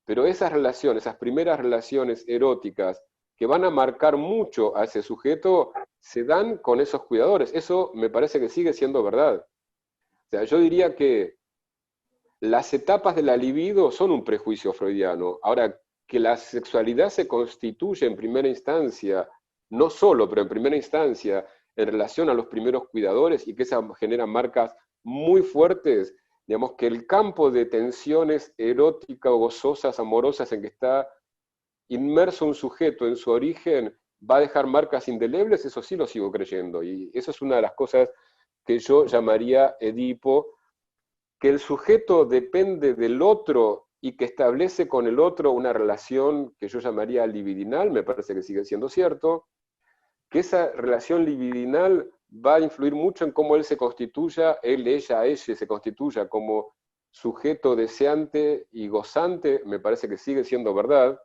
Pero esas relaciones, esas primeras relaciones eróticas que van a marcar mucho a ese sujeto, se dan con esos cuidadores. Eso me parece que sigue siendo verdad. O sea, yo diría que las etapas de la libido son un prejuicio freudiano. Ahora, que la sexualidad se constituye en primera instancia, no solo, pero en primera instancia, en relación a los primeros cuidadores y que esa genera marcas muy fuertes, digamos que el campo de tensiones eróticas o gozosas, amorosas en que está inmerso un sujeto en su origen, va a dejar marcas indelebles, eso sí lo sigo creyendo. Y eso es una de las cosas que yo llamaría Edipo, que el sujeto depende del otro y que establece con el otro una relación que yo llamaría libidinal, me parece que sigue siendo cierto, que esa relación libidinal va a influir mucho en cómo él se constituya, él, ella se constituya como sujeto deseante y gozante, me parece que sigue siendo verdad,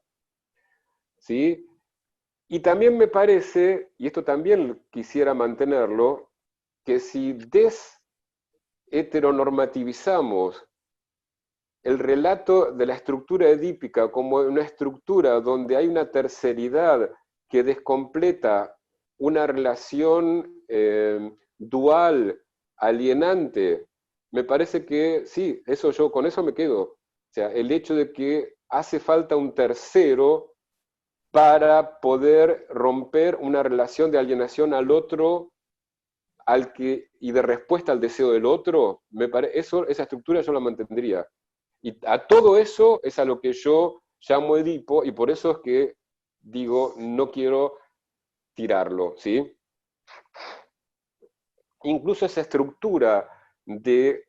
¿sí? Y también me parece, y esto también quisiera mantenerlo, que si desheteronormativizamos el relato de la estructura edípica como una estructura donde hay una terceridad que descompleta una relación dual, alienante, me parece que sí, eso yo con eso me quedo. O sea, el hecho de que hace falta un tercero para poder romper una relación de alienación al otro y de respuesta al deseo del otro, esa estructura yo la mantendría. Y a todo eso es a lo que yo llamo Edipo, y por eso es que digo, no quiero tirarlo, ¿sí? Incluso esa estructura de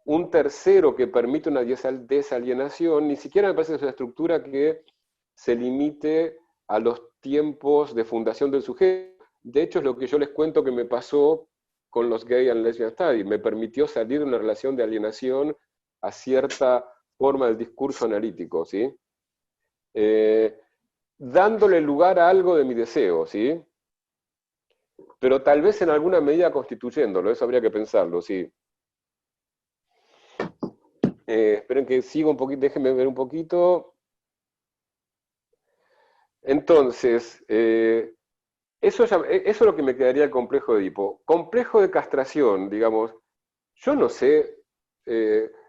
un tercero que permite una desalienación, ni siquiera me parece que es una estructura que se limite a los tiempos de fundación del sujeto. De hecho, es lo que yo les cuento que me pasó con los Gay and Lesbian Studies. Me permitió salir de una relación de alienación a cierta forma del discurso analítico, ¿sí? Dándole lugar a algo de mi deseo, ¿sí? Pero tal vez en alguna medida constituyéndolo, eso habría que pensarlo, ¿sí? Esperen que siga un poquito, déjenme ver un poquito. Entonces, eso es lo que me quedaría el complejo de Edipo. Complejo de castración, digamos, yo no sé,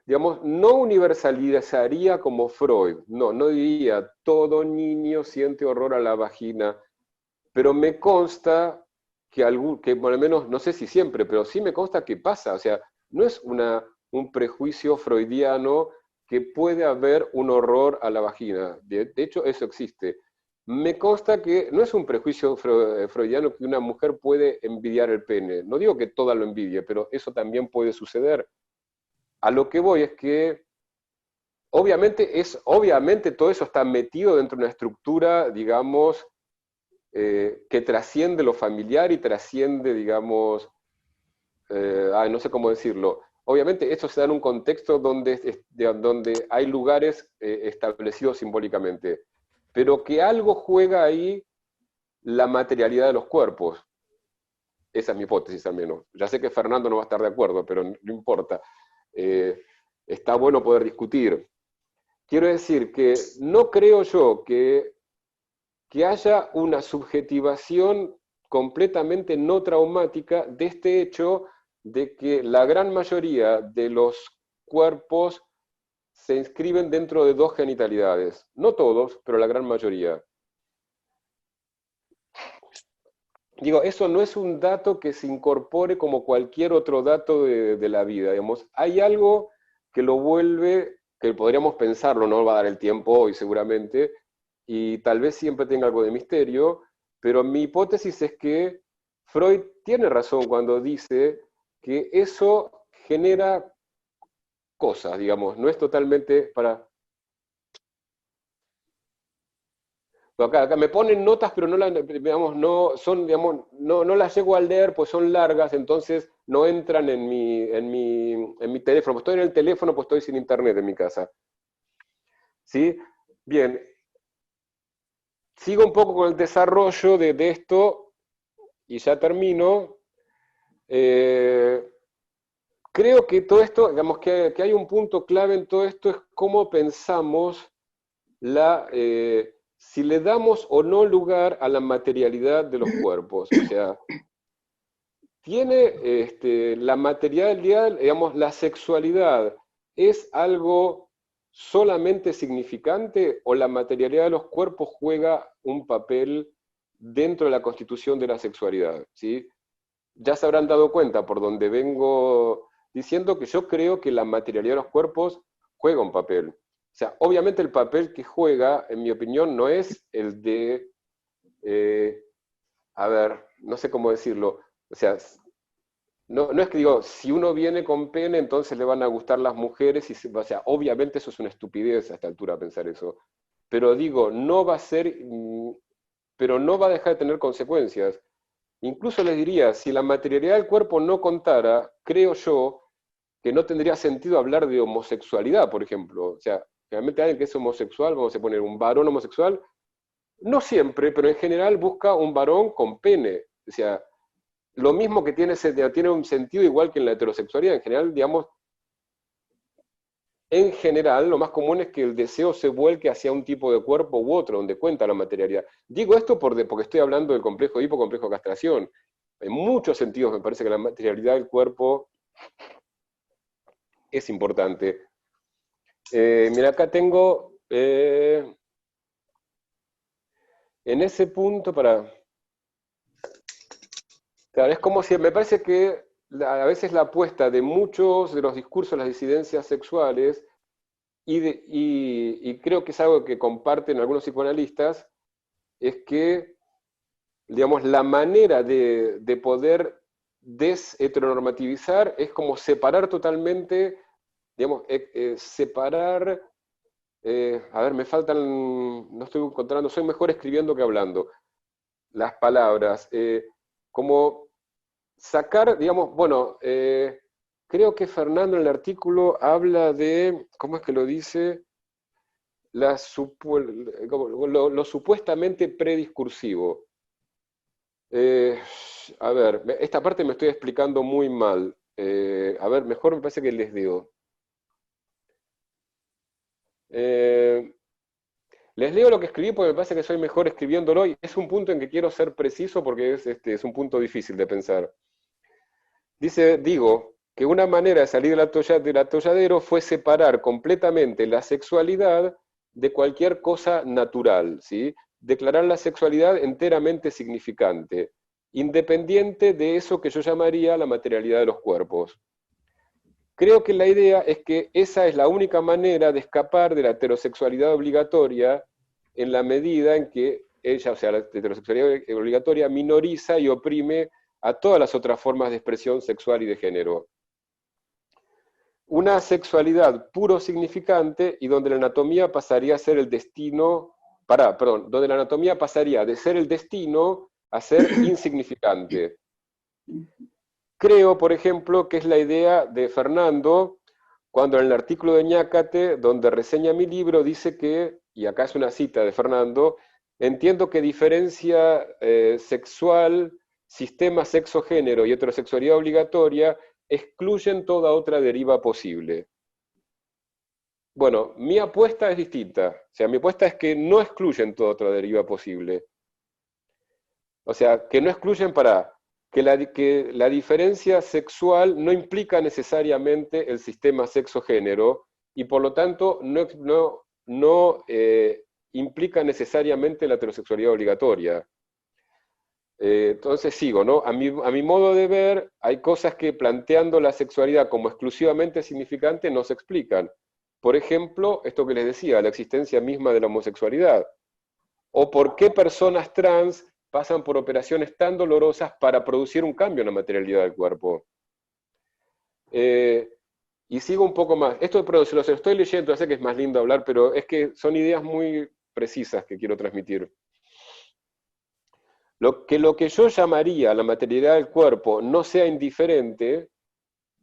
digamos, no universalizaría como Freud, no diría todo niño siente horror a la vagina, pero me consta que por lo menos, no sé si siempre, pero sí me consta que pasa, o sea, no es un prejuicio freudiano que puede haber un horror a la vagina, de hecho eso existe. Me consta que no es un prejuicio freudiano que una mujer puede envidiar el pene. No digo que toda lo envidie, pero eso también puede suceder. A lo que voy es que obviamente todo eso está metido dentro de una estructura, digamos, que trasciende lo familiar y trasciende, digamos, no sé cómo decirlo. Obviamente esto se da en un contexto donde hay lugares establecidos simbólicamente, pero que algo juega ahí la materialidad de los cuerpos. Esa es mi hipótesis al menos. Ya sé que Fernando no va a estar de acuerdo, pero no importa. Está bueno poder discutir. Quiero decir que no creo yo que haya una subjetivación completamente no traumática de este hecho de que la gran mayoría de los cuerpos se inscriben dentro de dos genitalidades. No todos, pero la gran mayoría. Digo, eso no es un dato que se incorpore como cualquier otro dato de la vida, digamos. Hay algo que lo vuelve que podríamos pensarlo, no va a dar el tiempo hoy seguramente, y tal vez siempre tenga algo de misterio, pero mi hipótesis es que Freud tiene razón cuando dice que eso genera cosas, digamos, no es totalmente para... Acá me ponen notas, pero no, digamos, no, son, digamos, no las llego a leer, pues son largas, entonces no entran en mi teléfono. Pues estoy en el teléfono, pues estoy sin internet en mi casa. ¿Sí? Bien, sigo un poco con el desarrollo de esto y ya termino. Eh, Creo que todo esto, digamos que hay un punto clave en todo esto, es cómo pensamos si le damos o no lugar a la materialidad de los cuerpos. O sea, tiene la materialidad, digamos, la sexualidad, ¿es algo solamente significante o la materialidad de los cuerpos juega un papel dentro de la constitución de la sexualidad? ¿Sí? Ya se habrán dado cuenta por donde vengo diciendo que yo creo que la materialidad de los cuerpos juega un papel. O sea, obviamente el papel que juega, en mi opinión, no es el de, eh, a ver, no sé cómo decirlo, o sea, no es que digo, si uno viene con pene, entonces le van a gustar las mujeres, o sea, obviamente eso es una estupidez a esta altura pensar eso, pero digo, no va a ser, pero no va a dejar de tener consecuencias. Incluso les diría, si la materialidad del cuerpo no contara, creo yo que no tendría sentido hablar de homosexualidad, por ejemplo. O sea, realmente alguien que es homosexual, vamos a poner un varón homosexual, no siempre, pero en general busca un varón con pene. O sea, lo mismo que tiene un sentido igual que en la heterosexualidad. En general, lo más común es que el deseo se vuelque hacia un tipo de cuerpo u otro, donde cuenta la materialidad. Digo esto porque estoy hablando del complejo de complejo de castración. En muchos sentidos me parece que la materialidad del cuerpo es importante. Mira, acá tengo, en ese punto, claro, es como si, me parece que a veces la apuesta de muchos de los discursos de las disidencias sexuales, y creo que es algo que comparten algunos psicoanalistas, es que, digamos, la manera de poder desheteronormativizar es como separar totalmente, digamos, separar, a ver, me faltan, no estoy encontrando, soy mejor escribiendo que hablando, las palabras, como sacar, digamos, bueno, creo que Fernando en el artículo habla de, ¿cómo es que lo dice? Lo supuestamente prediscursivo. Eh, a ver, esta parte me estoy explicando muy mal. A ver, mejor me parece que les digo. Eh, Les leo lo que escribí porque me parece que soy mejor escribiéndolo y es un punto en que quiero ser preciso porque es un punto difícil de pensar. Digo, que una manera de salir del atolladero fue separar completamente la sexualidad de cualquier cosa natural, ¿sí? Declarar la sexualidad enteramente significante, independiente de eso que yo llamaría la materialidad de los cuerpos. Creo que la idea es que esa es la única manera de escapar de la heterosexualidad obligatoria en la medida en que ella, o sea, la heterosexualidad obligatoria minoriza y oprime a todas las otras formas de expresión sexual y de género. Una sexualidad puro significante y donde la anatomía pasaría a ser el destino, donde la anatomía pasaría de ser el destino a ser insignificante. Creo, por ejemplo, que es la idea de Fernando, cuando en el artículo de Ñácate, donde reseña mi libro, dice que, y acá es una cita de Fernando, entiendo que diferencia sexual, sistema sexo-género y heterosexualidad obligatoria excluyen toda otra deriva posible. Bueno, mi apuesta es distinta. O sea, mi apuesta es que no excluyen toda otra deriva posible. O sea, que no excluyen que la diferencia sexual no implica necesariamente el sistema sexo-género y por lo tanto no implica necesariamente la heterosexualidad obligatoria. Entonces sigo, ¿no? A mi modo de ver, hay cosas que planteando la sexualidad como exclusivamente significante no se explican. por ejemplo, esto que les decía, la existencia misma de la homosexualidad, o por qué personas trans pasan por operaciones tan dolorosas para producir un cambio en la materialidad del cuerpo. Y sigo un poco más. Esto, perdón, se los estoy leyendo, ya sé que es más lindo hablar, pero es que son ideas muy precisas que quiero transmitir. Lo que yo llamaría la materialidad del cuerpo no sea indiferente,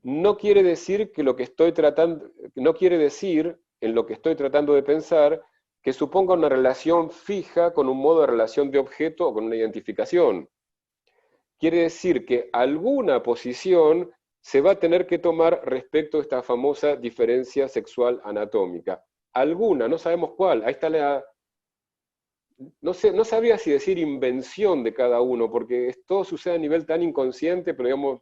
no quiere decir que lo que estoy tratando, no quiere decir en lo que estoy tratando de pensar que suponga una relación fija con un modo de relación de objeto o con una identificación. Quiere decir que alguna posición se va a tener que tomar respecto a esta famosa diferencia sexual anatómica. Alguna, no sabemos cuál. Ahí está la... No sé, no sabría si decir invención de cada uno, porque todo sucede a nivel tan inconsciente, pero digamos,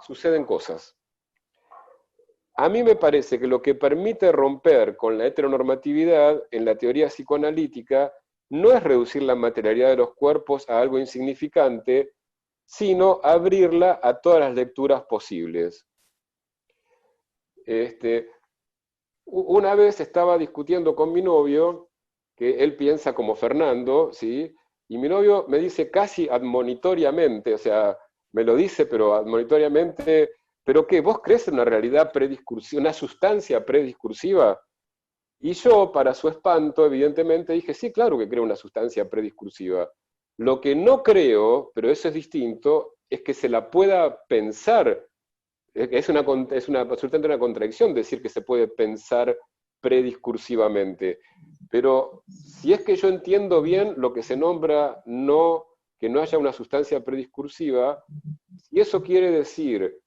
suceden cosas. A mí me parece que lo que permite romper con la heteronormatividad en la teoría psicoanalítica no es reducir la materialidad de los cuerpos a algo insignificante, sino abrirla a todas las lecturas posibles. Una vez estaba discutiendo con mi novio, que él piensa como Fernando, ¿sí? Y mi novio me dice casi admonitoriamente, o sea, me lo dice, pero admonitoriamente, ¿pero qué? ¿Vos crees en una realidad prediscursiva, una sustancia prediscursiva? Y yo, para su espanto, evidentemente dije, sí, claro que creo una sustancia prediscursiva. Lo que no creo, pero eso es distinto, es que se la pueda pensar. Absolutamente una contradicción decir que se puede pensar prediscursivamente. Pero si es que yo entiendo bien lo que se nombra que no haya una sustancia prediscursiva, si eso quiere decir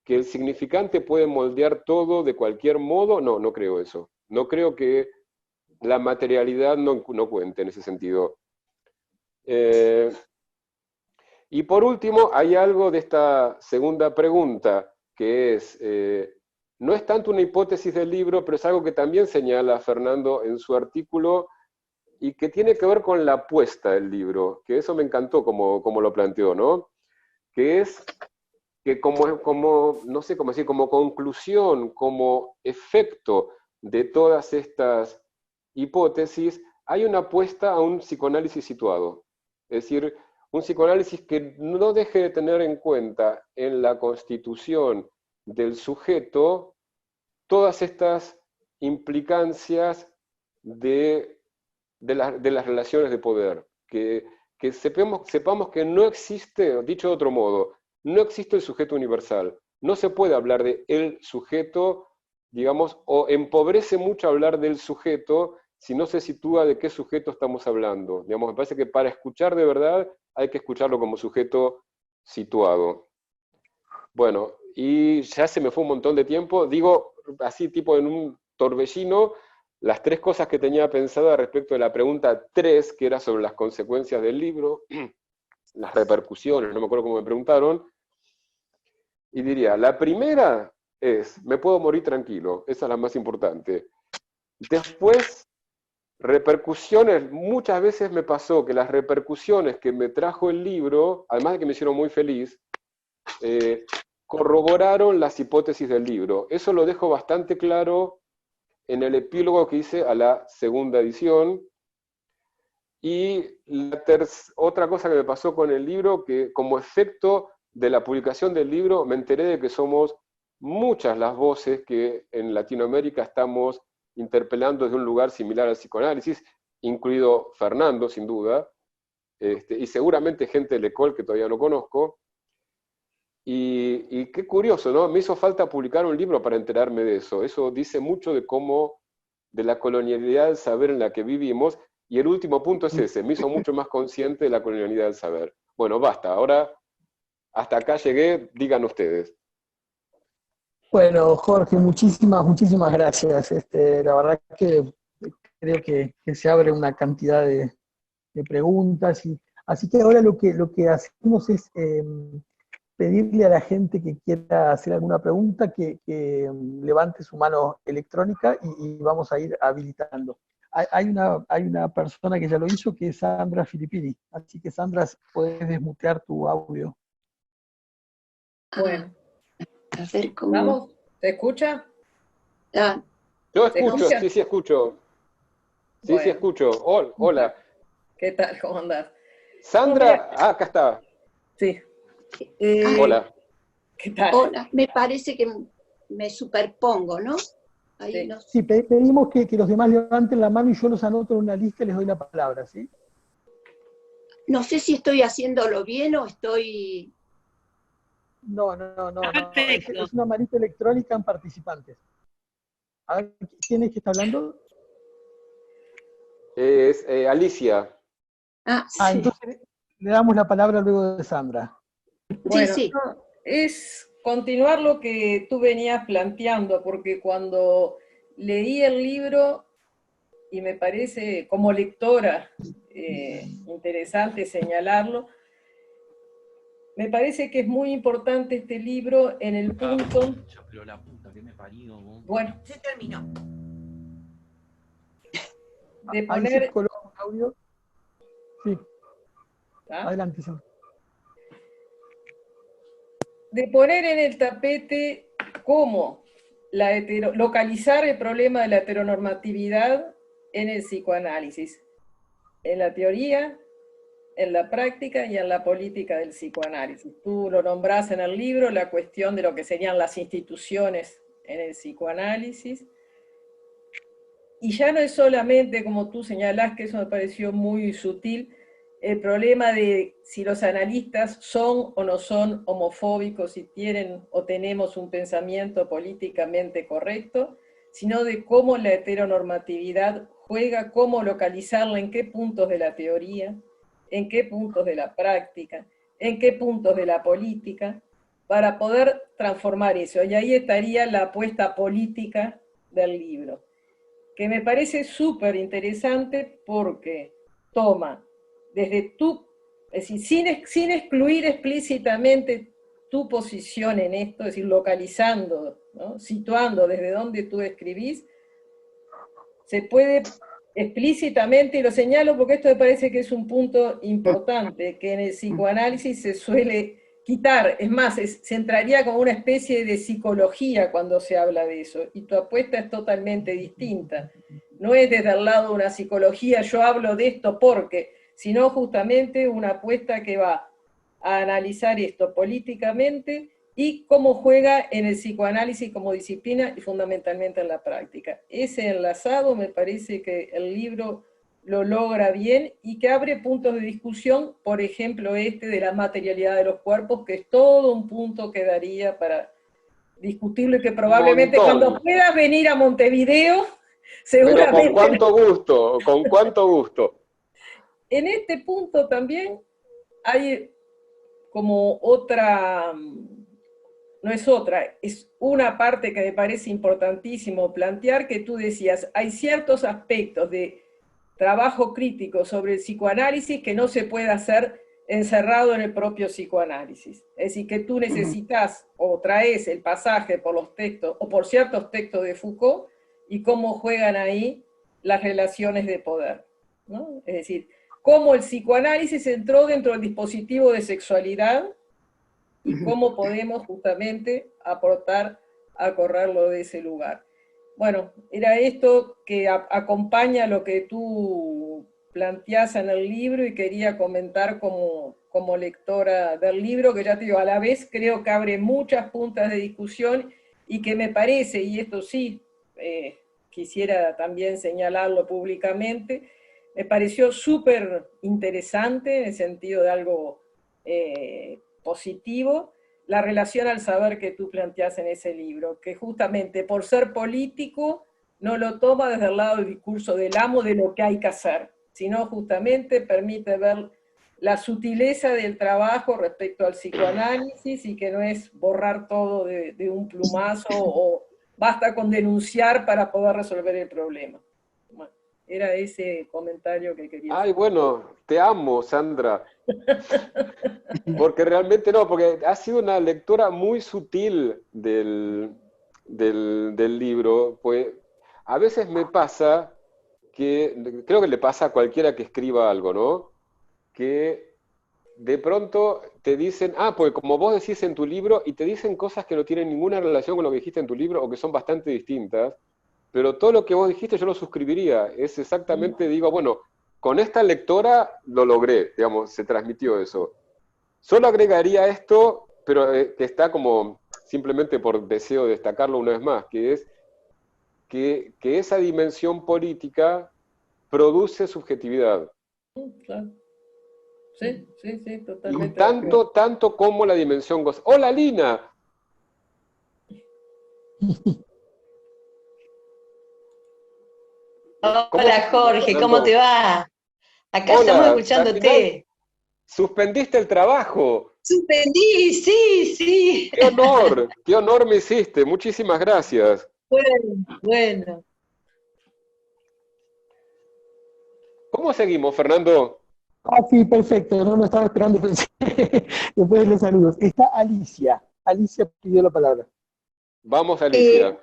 que el significante puede moldear todo de cualquier modo, no, no creo eso. No creo que la materialidad no cuente en ese sentido. Y por último, hay algo de esta segunda pregunta, que es, no es tanto una hipótesis del libro, pero es algo que también señala Fernando en su artículo y que tiene que ver con la apuesta del libro, que eso me encantó como lo planteó, ¿no? Que es que no sé cómo decir, como conclusión, como efecto de todas estas hipótesis, hay una apuesta a un psicoanálisis situado. Es decir, un psicoanálisis que no deje de tener en cuenta en la constitución del sujeto todas estas implicancias de las relaciones de poder. Que sepamos que no existe, dicho de otro modo, no existe el sujeto universal. No se puede hablar de el sujeto, digamos, o empobrece mucho hablar del sujeto si no se sitúa de qué sujeto estamos hablando. Digamos, me parece que para escuchar de verdad hay que escucharlo como sujeto situado. Bueno, y ya se me fue un montón de tiempo. Digo, así tipo en un torbellino, las tres cosas que tenía pensada respecto de la pregunta 3, que era sobre las consecuencias del libro, las repercusiones, no me acuerdo cómo me preguntaron, y diría, la primera es, me puedo morir tranquilo, esa es la más importante. Después, repercusiones, muchas veces me pasó que las repercusiones que me trajo el libro, además de que me hicieron muy feliz, corroboraron las hipótesis del libro. Eso lo dejo bastante claro en el epílogo que hice a la segunda edición. Y otra cosa que me pasó con el libro, que como efecto de la publicación del libro me enteré de que somos muchas las voces que en Latinoamérica estamos interpelando desde un lugar similar al psicoanálisis, incluido Fernando, sin duda, y seguramente gente de L'École que todavía no conozco. Y qué curioso, ¿no? Me hizo falta publicar un libro para enterarme de eso. Eso dice mucho de cómo, de la colonialidad del saber en la que vivimos. Y el último punto es ese, me hizo mucho más consciente de la colonialidad del saber. Bueno, basta, ahora hasta acá llegué, digan ustedes. Bueno, Jorge, muchísimas gracias. La verdad que creo que se abre una cantidad de preguntas. Así que ahora lo que hacemos es pedirle a la gente que quiera hacer alguna pregunta que levante su mano electrónica y vamos a ir habilitando. Hay una persona que ya lo hizo, que es Sandra Filippini. Así que, Sandra, puedes desmutear tu audio. Bueno. A ver cómo... ¿Vamos? ¿Se escucha? Ah, Yo ¿Se escucho, escucha? sí, sí, escucho. Sí, sí, Bueno, escucho. Hola. ¿qué tal? ¿Cómo andás? No, mira, Sandra, acá está. sí. ah, Hola. ¿Qué tal? hola, me parece que me superpongo, ¿no? Ahí Sí. no Sí, sé. pedimos que los demás levanten la mano y yo los anoto en una lista y les doy la palabra, ¿sí? No sé si estoy haciéndolo bien o estoy... No. Perfecto. Es una manita electrónica en participantes. A ver, ¿quién es que está hablando? Es Alicia. Ah, Ah, sí, entonces le damos la palabra luego de Sandra. sí, Bueno, sí. no, es continuar lo que tú venías planteando, porque cuando leí el libro, y me parece como lectora interesante señalarlo, me parece que es muy importante este libro en el punto, Pero la puta que me parió. bueno, Se terminó. de Ahí se poner, coloca un audio. Sí, ¿ah? adelante, Sandra. De poner en el tapete cómo localizar el problema de la heteronormatividad en el psicoanálisis, en la teoría, en la práctica y en la política del psicoanálisis. Tú lo nombrás en el libro, la cuestión de lo que serían las instituciones en el psicoanálisis. Y ya no es solamente, como tú señalás, que eso me pareció muy sutil, el problema de si los analistas son o no son homofóbicos, si tienen o tenemos un pensamiento políticamente correcto, sino de cómo la heteronormatividad juega, cómo localizarla, en qué puntos de la teoría, en qué puntos de la práctica, en qué puntos de la política, para poder transformar eso. Y ahí estaría la apuesta política del libro, que me parece súper interesante porque toma desde tu, es decir, sin excluir explícitamente tu posición en esto, es decir, localizando, ¿no? Situando desde donde tú escribís, se puede explícitamente, y lo señalo porque esto me parece que es un punto importante, que en el psicoanálisis se suele quitar, es más, se entraría como una especie de psicología cuando se habla de eso, y tu apuesta es totalmente distinta. No es desde el lado de una psicología, yo hablo de esto porque, sino justamente una apuesta que va a analizar esto políticamente y cómo juega en el psicoanálisis como disciplina y fundamentalmente en la práctica. Ese enlazado me parece que el libro lo logra bien y que abre puntos de discusión, por ejemplo este de la materialidad de los cuerpos, que es todo un punto que daría para discutirlo y que Un probablemente cuando montón. puedas venir a Montevideo, Pero con seguramente. cuánto gusto, con cuánto gusto. En este punto también hay como otra, no es otra, es una parte que me parece importantísimo plantear, que tú decías, hay ciertos aspectos de trabajo crítico sobre el psicoanálisis que no se puede hacer encerrado en el propio psicoanálisis. Es decir, que tú necesitas o traes el pasaje por los textos o por ciertos textos de Foucault y cómo juegan ahí las relaciones de poder, ¿no? Es decir, cómo el psicoanálisis entró dentro del dispositivo de sexualidad y cómo podemos justamente aportar a correrlo de ese lugar. Bueno, era esto que acompaña lo que tú planteás en el libro y quería comentar como lectora del libro, que ya te digo, a la vez creo que abre muchas puntas de discusión y que me parece, y esto sí, quisiera también señalarlo públicamente, me pareció súper interesante en el sentido de algo positivo, la relación al saber que tú planteas en ese libro, que justamente por ser político no lo toma desde el lado del discurso del amo de lo que hay que hacer, sino justamente permite ver la sutileza del trabajo respecto al psicoanálisis y que no es borrar todo de un plumazo o basta con denunciar para poder resolver el problema. Bueno, era ese comentario que quería Ay, hacer. bueno, te amo, Sandra. Porque realmente no, porque ha sido una lectura muy sutil del libro. Pues a veces me pasa que, creo que le pasa a cualquiera que escriba algo, ¿no? Que de pronto te dicen, pues como vos decís en tu libro, y te dicen cosas que no tienen ninguna relación con lo que dijiste en tu libro o que son bastante distintas, pero todo lo que vos dijiste yo lo suscribiría. Es exactamente, digo, bueno, con esta lectora lo logré, digamos, se transmitió eso. Solo agregaría esto, pero que está como simplemente por deseo de destacarlo una vez más, que es que esa dimensión política produce subjetividad. Claro. Sí, sí, sí, Y totalmente de acuerdo. tanto como la dimensión goza. ¡Hola, Lina! ¿Cómo Hola seguimos, Jorge, ¿cómo te Fernando? va? Acá estamos Hola, al final escuchándote. suspendiste el trabajo. Suspendí, sí, sí. Qué honor me hiciste. Muchísimas gracias. Bueno, bueno. ¿Cómo seguimos, Fernando? Sí, perfecto, no lo estaba esperando, pensé. Después de los saludos. Está Alicia. Alicia pidió la palabra. Vamos, Eh, Alicia.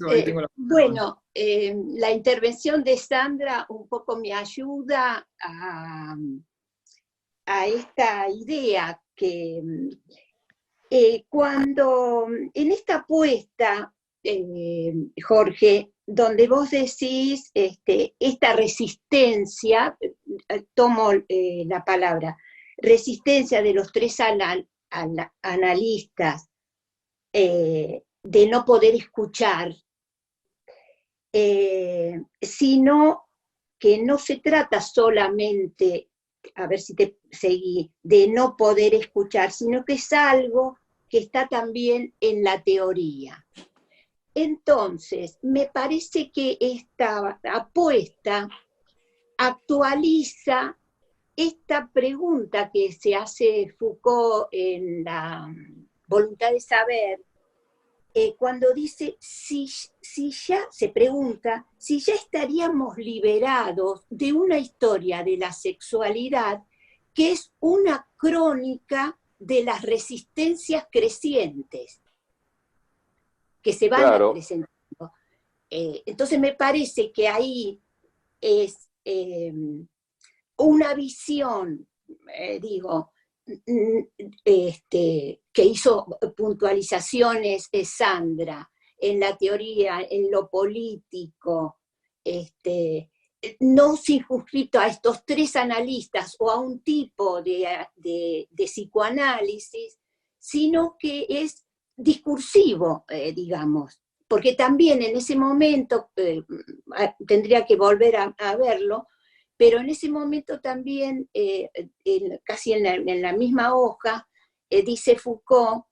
Ahí tengo la... bueno, la intervención de Sandra un poco me ayuda a esta idea que cuando en esta apuesta, Jorge, donde vos decís esta resistencia, tomo la palabra, resistencia de los tres analistas, de no poder escuchar, sino que no se trata solamente, a ver si te seguí, de no poder escuchar, sino que es algo que está también en la teoría. Entonces, me parece que esta apuesta actualiza esta pregunta que se hace Foucault en la voluntad de saber, cuando dice, si ya, se pregunta, si ya estaríamos liberados de una historia de la sexualidad que es una crónica de las resistencias crecientes que se van Claro. presentando. Entonces me parece que ahí es una visión, que hizo puntualizaciones Sandra en la teoría, en lo político, no circunscrito a estos tres analistas o a un tipo de psicoanálisis, sino que es discursivo, digamos, porque también en ese momento, tendría que volver a verlo, pero en ese momento también, casi en la misma hoja, dice Foucault,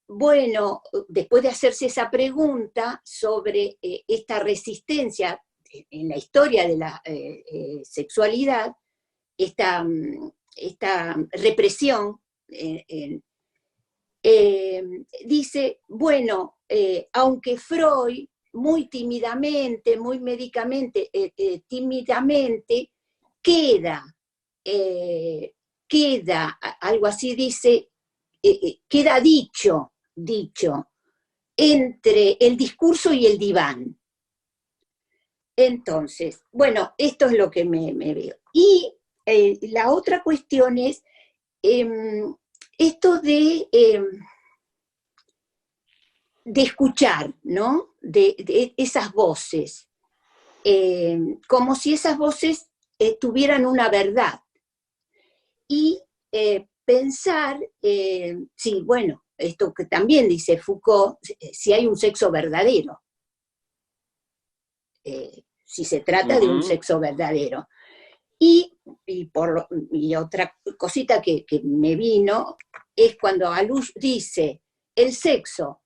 bueno, después de hacerse esa pregunta sobre esta resistencia en la historia de la sexualidad, esta represión, dice, bueno, aunque Freud muy tímidamente, muy médicamente, tímidamente, queda, algo así dice, queda dicho entre el discurso y el diván. Entonces, bueno, esto es lo que me veo. Y la otra cuestión es esto de escuchar, ¿no? De esas voces, como si esas voces tuvieran una verdad. Y pensar, sí, bueno, esto que también dice Foucault, si hay un sexo verdadero, si se trata de un sexo verdadero. Y otra cosita que me vino es cuando Alush dice, el sexo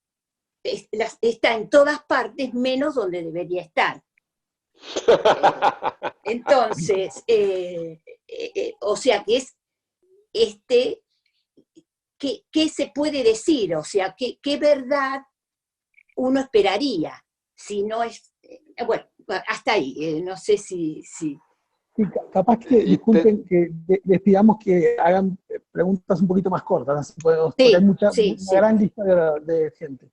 está en todas partes menos donde debería estar. Entonces, o sea que es ¿qué se puede decir? O sea, ¿qué verdad uno esperaría? Si no es, bueno, hasta ahí, no sé si... Sí, capaz que, disculpen, que les pidamos que hagan preguntas un poquito más cortas, así podemos, porque hay una gran lista de gente.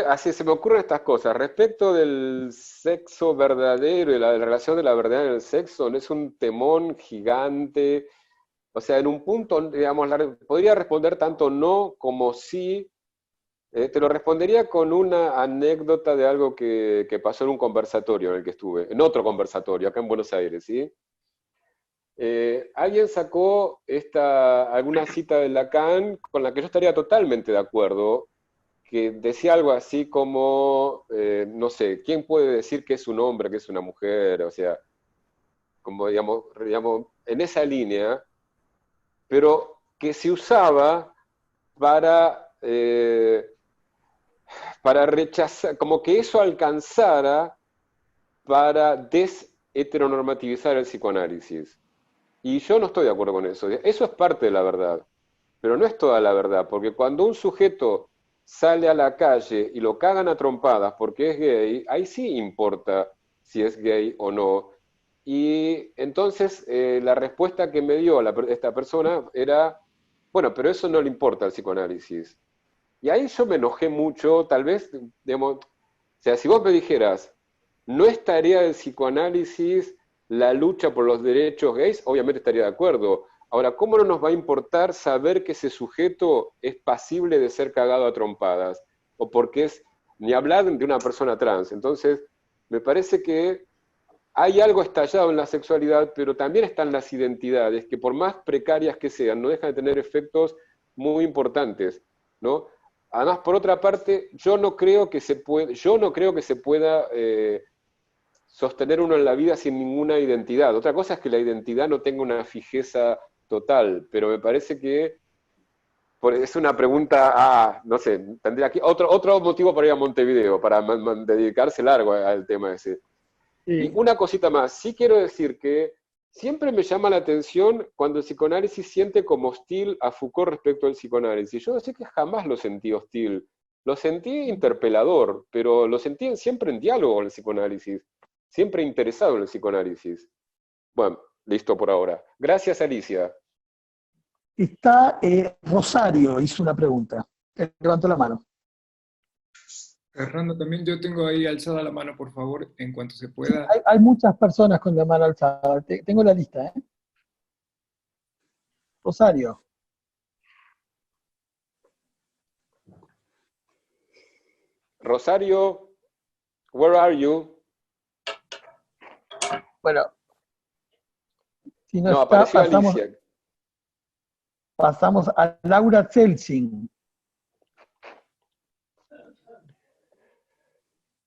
Así se me ocurren estas cosas. Respecto del sexo verdadero y la relación de la verdad en el sexo, no es un temón gigante. O sea, en un punto, digamos, podría responder tanto no como sí. Te lo respondería con una anécdota de algo que pasó en un conversatorio en el que estuve, en otro conversatorio, acá en Buenos Aires, ¿sí? Alguien sacó alguna cita de Lacan con la que yo estaría totalmente de acuerdo, que decía algo así como, no sé, ¿quién puede decir que es un hombre, que es una mujer? O sea, como digamos, en esa línea, pero que se usaba para rechazar, como que eso alcanzara para desheteronormativizar el psicoanálisis. Y yo no estoy de acuerdo con eso. Eso es parte de la verdad, pero no es toda la verdad, porque cuando un sujeto sale a la calle y lo cagan a trompadas porque es gay, ahí sí importa si es gay o no. Y entonces la respuesta que me dio esta persona era, bueno, pero eso no le importa al psicoanálisis. Y ahí yo me enojé mucho, tal vez, digamos, o sea, si vos me dijeras, no es tarea del psicoanálisis la lucha por los derechos gays, obviamente estaría de acuerdo. Ahora, ¿cómo no nos va a importar saber que ese sujeto es pasible de ser cagado a trompadas? O porque es, ni hablar de una persona trans. Entonces, me parece que hay algo estallado en la sexualidad, pero también están las identidades, que por más precarias que sean, no dejan de tener efectos muy importantes, ¿no? Además, por otra parte, yo no creo que se pueda sostener uno en la vida sin ninguna identidad. Otra cosa es que la identidad no tenga una fijeza total, pero me parece que es una pregunta, no sé, tendría aquí otro motivo para ir a Montevideo, para dedicarse largo al tema ese. Y Sí. una cosita más, sí quiero decir que siempre me llama la atención cuando el psicoanálisis siente como hostil a Foucault respecto al psicoanálisis. Yo sé que jamás lo sentí hostil, lo sentí interpelador, pero lo sentí siempre en diálogo con el psicoanálisis, siempre interesado en el psicoanálisis. Bueno, listo por ahora. Gracias, Alicia. Está Rosario, hizo una pregunta. Levantó la mano. Fernando, también yo tengo ahí alzada la mano, por favor, en cuanto se pueda. Hay muchas personas con la mano alzada. Tengo la lista, ¿eh? Rosario. Rosario, where are you? Bueno, si no, No, está, apareció Alicia. pasamos a Laura Zelsing.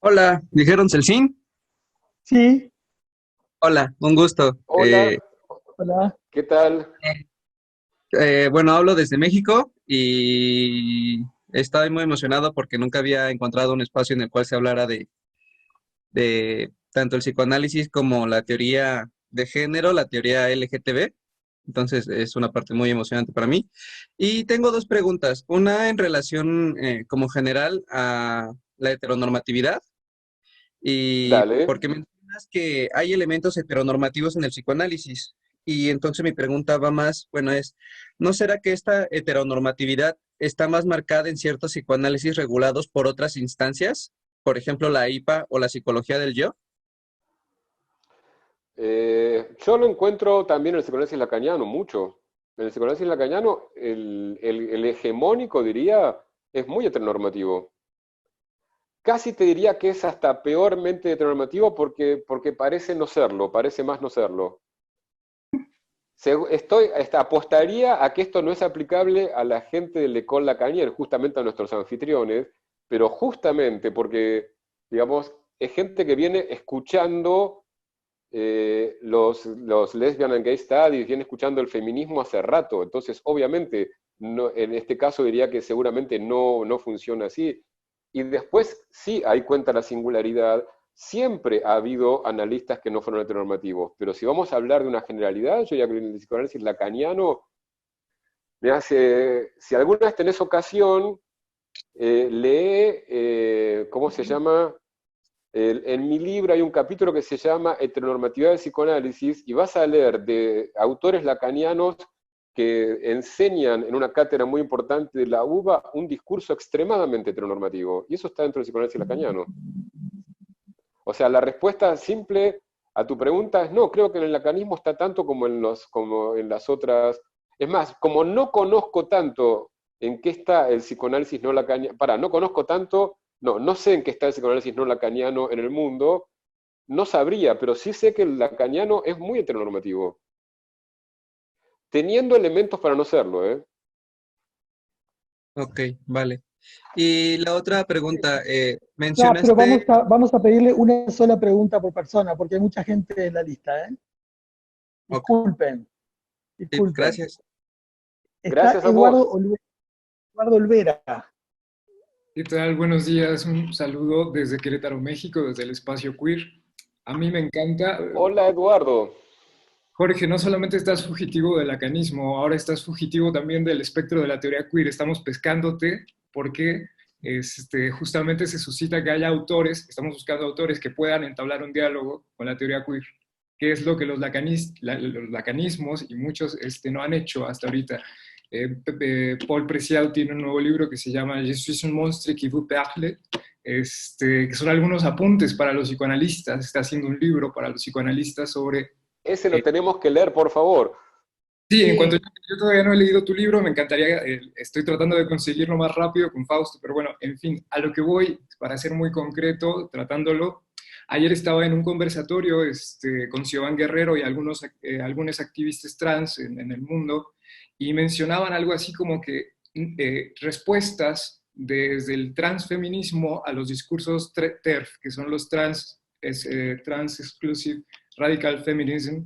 Hola, ¿dijeron Celsin? Sí, Hola, un gusto. Hola, hola. ¿qué tal? Bueno, hablo desde México y estoy muy emocionado porque nunca había encontrado un espacio en el cual se hablara de tanto el psicoanálisis como la teoría de género, la teoría LGTB. Entonces es una parte muy emocionante para mí. Y tengo dos preguntas. Una en relación como general a la heteronormatividad y Dale. porque mencionas que hay elementos heteronormativos en el psicoanálisis. Y entonces mi pregunta va más, bueno, ¿no será que esta heteronormatividad está más marcada en ciertos psicoanálisis regulados por otras instancias? Por ejemplo, la IPA o la psicología del yo. Yo lo encuentro también en el psicoanálisis lacaniano, mucho. En el psicoanálisis lacaniano, el hegemónico, diría, es muy heteronormativo. Casi te diría que es hasta peormente heteronormativo porque parece no serlo, parece más no serlo. Apostaría a que esto no es aplicable a la gente del École Lacanier, justamente a nuestros anfitriones, pero justamente porque, digamos, es gente que viene escuchando los lesbian and gay studies, viene escuchando el feminismo hace rato, entonces obviamente en este caso diría que seguramente no funciona así. Y después sí, ahí cuenta la singularidad, siempre ha habido analistas que no fueron heteronormativos, pero si vamos a hablar de una generalidad, yo ya creo que en el psicoanálisis lacaniano, si alguna vez tenés ocasión, lee, ¿cómo se llama? En mi libro hay un capítulo que se llama Heteronormatividad del psicoanálisis y vas a leer de autores lacanianos que enseñan en una cátedra muy importante de la UBA un discurso extremadamente heteronormativo, y eso está dentro del psicoanálisis lacaniano. O sea, la respuesta simple a tu pregunta es no, creo que en el lacanismo está tanto como en las otras. Es más, como no conozco tanto en qué está el psicoanálisis no lacaniano, no conozco tanto, no sé en qué está el psicoanálisis no lacaniano en el mundo, no sabría, pero sí sé que el lacaniano es muy heteronormativo, teniendo elementos para no serlo, ¿eh? Ok, vale. Y la otra pregunta, Ya, pero mencionaste, vamos a pedirle una sola pregunta por persona, porque hay mucha gente en la lista, ¿eh? ok, Disculpen, sí, disculpen. gracias. Está Gracias a vos. Eduardo Olvera. ¿Qué tal? Buenos días. Un saludo desde Querétaro, México, desde el espacio queer. A mí me encanta. Hola, Eduardo. Jorge, no solamente estás fugitivo del lacanismo, ahora estás fugitivo también del espectro de la teoría queer. Estamos pescándote porque justamente se suscita que haya autores, estamos buscando autores que puedan entablar un diálogo con la teoría queer, que es lo que los lacanismos y muchos no han hecho hasta ahorita. Paul Preciado tiene un nuevo libro que se llama Je suis un monstre qui vous parle, que son algunos apuntes para los psicoanalistas. Está haciendo un libro para los psicoanalistas sobre... Ese lo tenemos que leer, por favor. Sí, en cuanto Sí. yo todavía no he leído tu libro, me encantaría, estoy tratando de conseguirlo más rápido con Fausto, pero bueno, en fin, a lo que voy, para ser muy concreto, tratándolo, ayer estaba en un conversatorio con Siobhan Guerrero y algunos activistas trans en el mundo, y mencionaban algo así como que respuestas desde el transfeminismo a los discursos TERF, que son los Trans Exclusive Radical Feminism,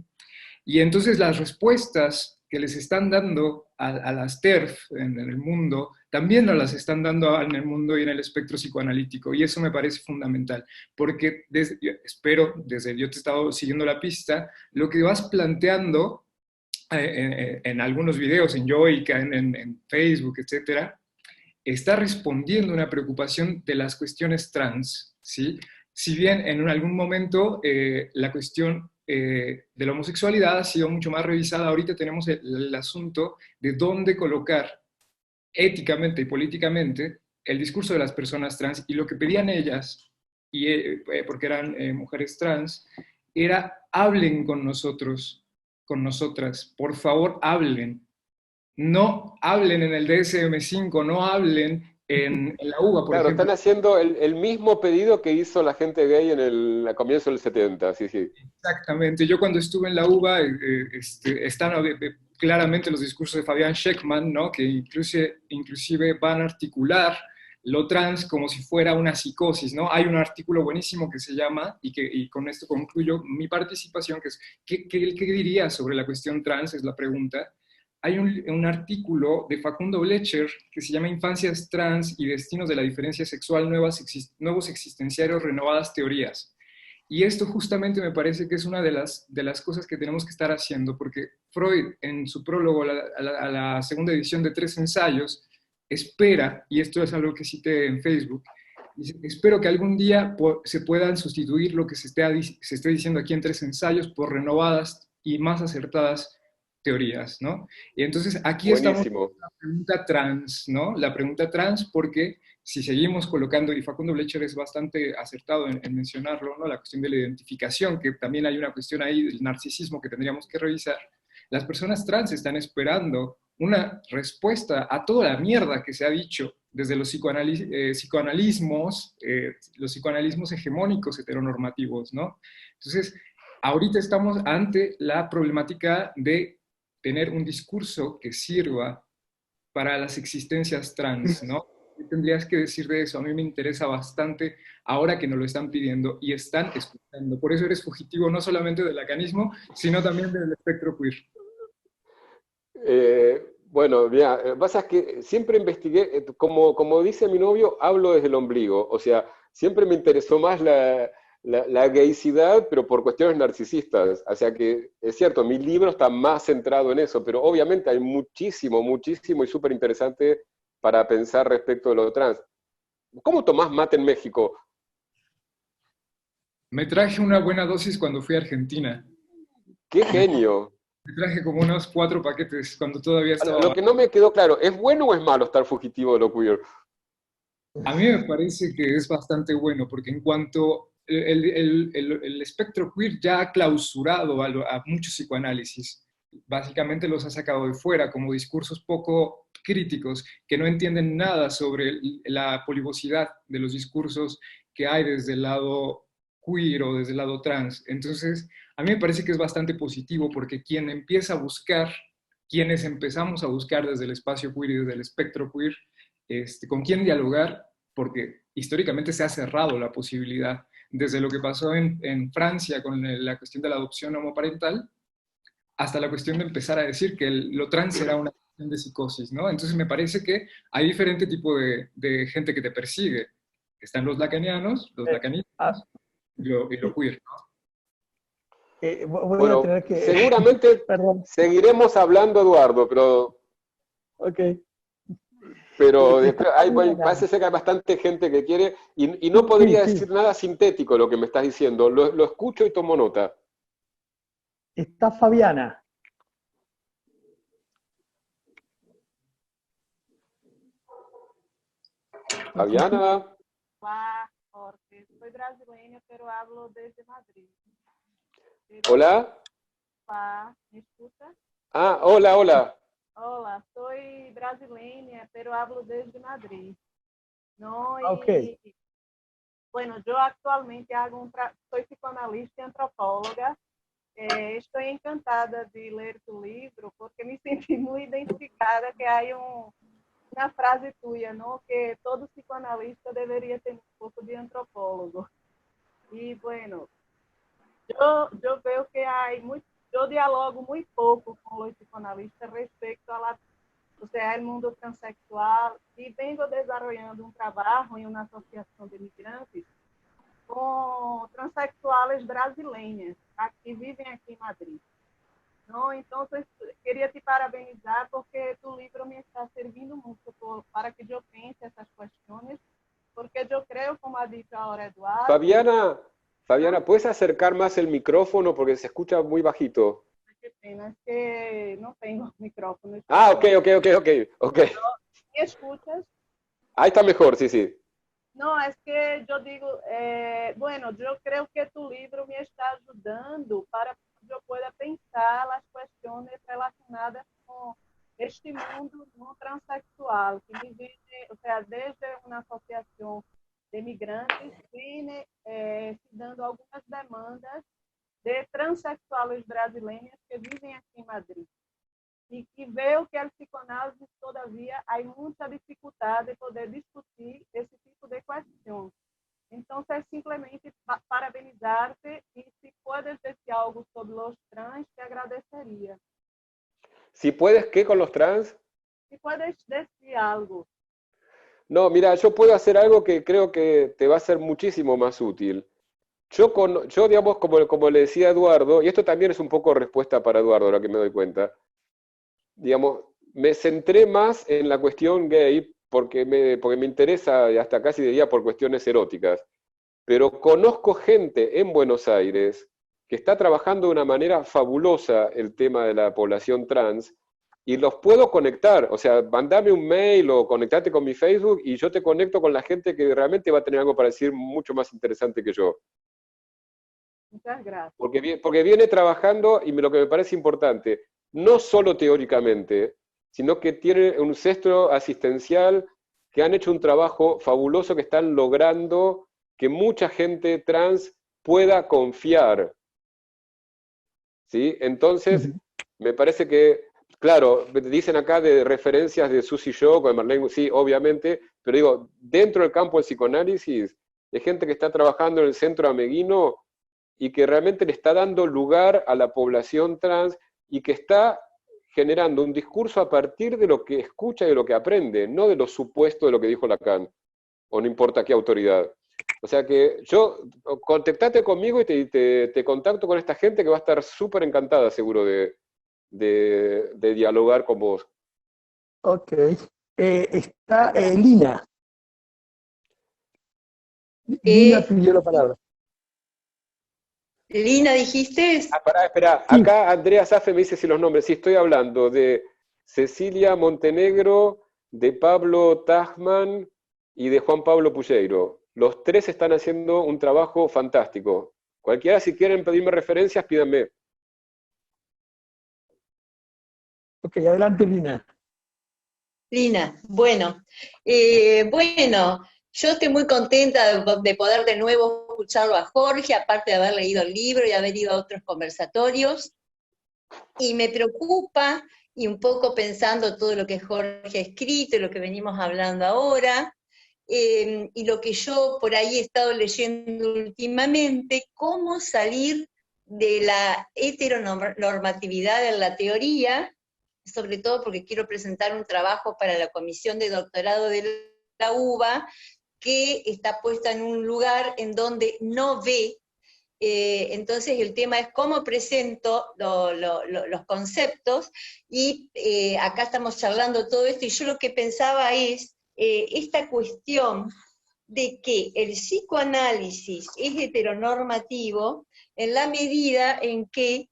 y entonces las respuestas que les están dando a las TERF en el mundo, también nos las están dando en el mundo y en el espectro psicoanalítico, y eso me parece fundamental, porque yo te he estado siguiendo la pista, lo que vas planteando en algunos videos, en Yoica, en Facebook, etcétera, está respondiendo a una preocupación de las cuestiones trans, ¿sí? Si bien en algún momento la cuestión de la homosexualidad ha sido mucho más revisada, ahorita tenemos el asunto de dónde colocar éticamente y políticamente el discurso de las personas trans, y lo que pedían ellas, porque eran mujeres trans, era hablen con nosotros, con nosotras, por favor hablen. No hablen en el DSM-5, no hablen en la UBA, por Claro, ejemplo. están haciendo el mismo pedido que hizo la gente gay a comienzo del 70, sí, sí. Exactamente. Yo cuando estuve en la UBA, están claramente los discursos de Fabián Scheckman, ¿no? Que inclusive van a articular lo trans como si fuera una psicosis, ¿no? Hay un artículo buenísimo que se llama, y con esto concluyo mi participación, que es, ¿qué dirías sobre la cuestión trans? Es la pregunta. Hay un artículo de Facundo Blecher que se llama Infancias trans y destinos de la diferencia sexual, nuevos existenciarios, renovadas teorías. Y esto justamente me parece que es una de las cosas que tenemos que estar haciendo, porque Freud, en su prólogo a la segunda edición de Tres ensayos, espera, y esto es algo que cité en Facebook, dice, espero que algún día se puedan sustituir lo que se esté diciendo aquí en Tres ensayos por renovadas y más acertadas teorías, ¿no? Y entonces aquí estamos con Buenísimo. la pregunta trans, ¿no? La pregunta trans porque si seguimos colocando, y Facundo Blecher es bastante acertado en mencionarlo, ¿no? La cuestión de la identificación, que también hay una cuestión ahí del narcisismo que tendríamos que revisar. Las personas trans están esperando una respuesta a toda la mierda que se ha dicho desde los psicoanalismos, los psicoanalismos hegemónicos heteronormativos, ¿no? Entonces, ahorita estamos ante la problemática de tener un discurso que sirva para las existencias trans, ¿no? ¿Qué tendrías que decir de eso? A mí me interesa bastante ahora que nos lo están pidiendo y están escuchando. Por eso eres fugitivo no solamente del lacanismo, sino también del espectro queer. Bueno, mira, pasa que siempre investigué, como dice mi novio, hablo desde el ombligo. O sea, siempre me interesó más la gaycidad, pero por cuestiones narcisistas. O sea que es cierto, mi libro está más centrado en eso, pero obviamente hay muchísimo, muchísimo y súper interesante para pensar respecto de lo trans. ¿Cómo tomás mate en México? Me traje una buena dosis cuando fui a Argentina. ¡Qué genio! Traje como unos 4 paquetes cuando todavía estaba... Lo que no me quedó claro, ¿es bueno o es malo estar fugitivo de lo queer? A mí me parece que es bastante bueno, porque en cuanto el espectro queer ya ha clausurado a muchos psicoanálisis, básicamente los ha sacado de fuera como discursos poco críticos, que no entienden nada sobre la polivocidad de los discursos que hay desde el lado queer o desde el lado trans. Entonces, a mí me parece que es bastante positivo, porque quien empieza a buscar, quienes empezamos a buscar desde el espacio queer y desde el espectro queer, con quién dialogar, porque históricamente se ha cerrado la posibilidad, desde lo que pasó en Francia con la cuestión de la adopción homoparental, hasta la cuestión de empezar a decir que lo trans era una cuestión de psicosis, ¿no? Entonces me parece que hay diferente tipo de gente que te persigue. Están los lacanianos, los lacanistas y lo queer, ¿no? Voy a Bueno, tener que... seguramente Perdón. seguiremos hablando, Eduardo, Ok. pero Fabiana. parece ser que hay bastante gente que quiere, y no podría Sí. decir nada sintético lo que me estás diciendo. Lo escucho y tomo nota. Está Fabiana. Fabiana. Olá, Jorge. Soy brasileña, pero hablo desde Madrid. Hola. Olá, ¿me escucha? Ah, hola, hola. Hola, soy brasileña, pero hablo desde Madrid. ¿No? Ok. Bueno, yo actualmente soy psicoanalista y antropóloga. Estoy encantada de ler tu libro porque me sentí muy identificada que hay una frase tuya, ¿no? Que todo psicoanalista debería tener un poco de antropólogo. Y bueno, yo veo que yo dialogo muy poco con los psicoanalistas respecto o sea, el mundo transexual, y vengo desarrollando un trabajo en una asociación de migrantes con transexuales brasileñas, que vivem aqui em Madrid. ¿No? Entonces, quería te parabenizar porque tu libro me está servindo mucho para que yo piense esas cuestiones, porque yo creo, como ha dicho ahora Eduardo... Fabiana, ¿puedes acercar más el micrófono porque se escucha muy bajito? Qué pena, es que no tengo micrófono. Ah, ok. ¿Me escuchas? Ahí está mejor, sí. No, es que yo digo, bueno, yo creo que tu libro me está ayudando para que yo pueda pensar las cuestiones relacionadas con este mundo no transexual, que me viene, o sea, desde una asociación de migrantes, viene se dando algumas demandas de transexuales brasileiras que vivem aqui em Madrid. E que veo que a psicoanálise, todavia, há muita dificuldade de poder discutir esse tipo de questão. Então, é simplesmente parabenizar-te e se puedes decir algo sobre os trans, te agradeceria. Si puedes, ¿qué con los trans? Si puedes decir algo. No, mira, yo puedo hacer algo que creo que te va a ser muchísimo más útil. Yo digamos, como le decía a Eduardo, y esto también es un poco respuesta para Eduardo, ahora que me doy cuenta, digamos, me centré más en la cuestión gay porque me interesa, hasta casi diría por cuestiones eróticas, pero conozco gente en Buenos Aires que está trabajando de una manera fabulosa el tema de la población trans, y los puedo conectar, o sea, mandame un mail o conectate con mi Facebook y yo te conecto con la gente que realmente va a tener algo para decir mucho más interesante que yo. Muchas gracias. Porque viene trabajando, y lo que me parece importante, no solo teóricamente, sino que tiene un centro asistencial que han hecho un trabajo fabuloso, que están logrando que mucha gente trans pueda confiar. ¿Sí? Entonces, me parece que, claro, dicen acá de referencias de Susie Shock o de Marlene, sí, obviamente, pero digo, dentro del campo del psicoanálisis, de gente que está trabajando en el centro ameguino y que realmente le está dando lugar a la población trans y que está generando un discurso a partir de lo que escucha y de lo que aprende, no de lo supuesto de lo que dijo Lacan, o no importa qué autoridad. O sea que contactate conmigo y te contacto con esta gente que va a estar súper encantada, seguro, de dialogar con vos. Ok. Está Lina. Lina pidió la palabra. Lina, ¿dijiste? Pará, espera. Sí. Acá Andrea Safe me dice si los nombres. Sí, estoy hablando de Cecilia Montenegro, de Pablo Tajman y de Juan Pablo Pulleiro. Los tres están haciendo un trabajo fantástico. Cualquiera, si quieren pedirme referencias, pídanme. Ok, adelante, Lina. Lina, bueno, yo estoy muy contenta de poder de nuevo escucharlo a Jorge, aparte de haber leído el libro y haber ido a otros conversatorios, y me preocupa, y un poco pensando todo lo que Jorge ha escrito y lo que venimos hablando ahora, y lo que yo por ahí he estado leyendo últimamente, cómo salir de la heteronormatividad en la teoría, sobre todo porque quiero presentar un trabajo para la comisión de doctorado de la UBA, que está puesta en un lugar en donde no ve. Entonces el tema es cómo presento los conceptos, y acá estamos charlando todo esto, y yo lo que pensaba es esta cuestión de que el psicoanálisis es heteronormativo en la medida en que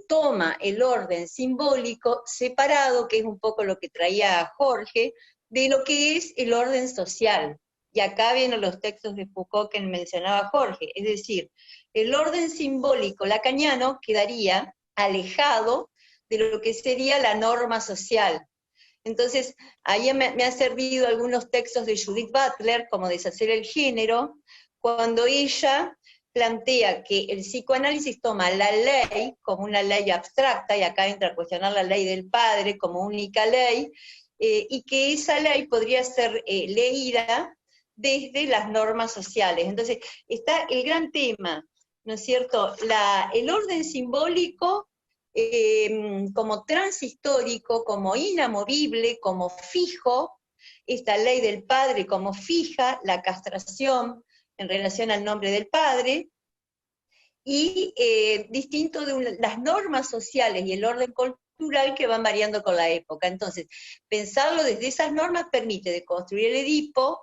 toma el orden simbólico separado, que es un poco lo que traía Jorge, de lo que es el orden social. Y acá vienen los textos de Foucault que mencionaba Jorge, es decir, el orden simbólico lacaniano quedaría alejado de lo que sería la norma social. Entonces, ahí me ha servido algunos textos de Judith Butler, como Deshacer el género, cuando ella plantea que el psicoanálisis toma la ley como una ley abstracta, y acá entra a cuestionar la ley del padre como única ley, y que esa ley podría ser leída desde las normas sociales. Entonces, está el gran tema, ¿no es cierto? El orden simbólico como transhistórico, como inamovible, como fijo, esta ley del padre como fija, la castración en relación al nombre del padre, y distinto de las normas sociales y el orden cultural que van variando con la época. Entonces, pensarlo desde esas normas permite deconstruir el Edipo,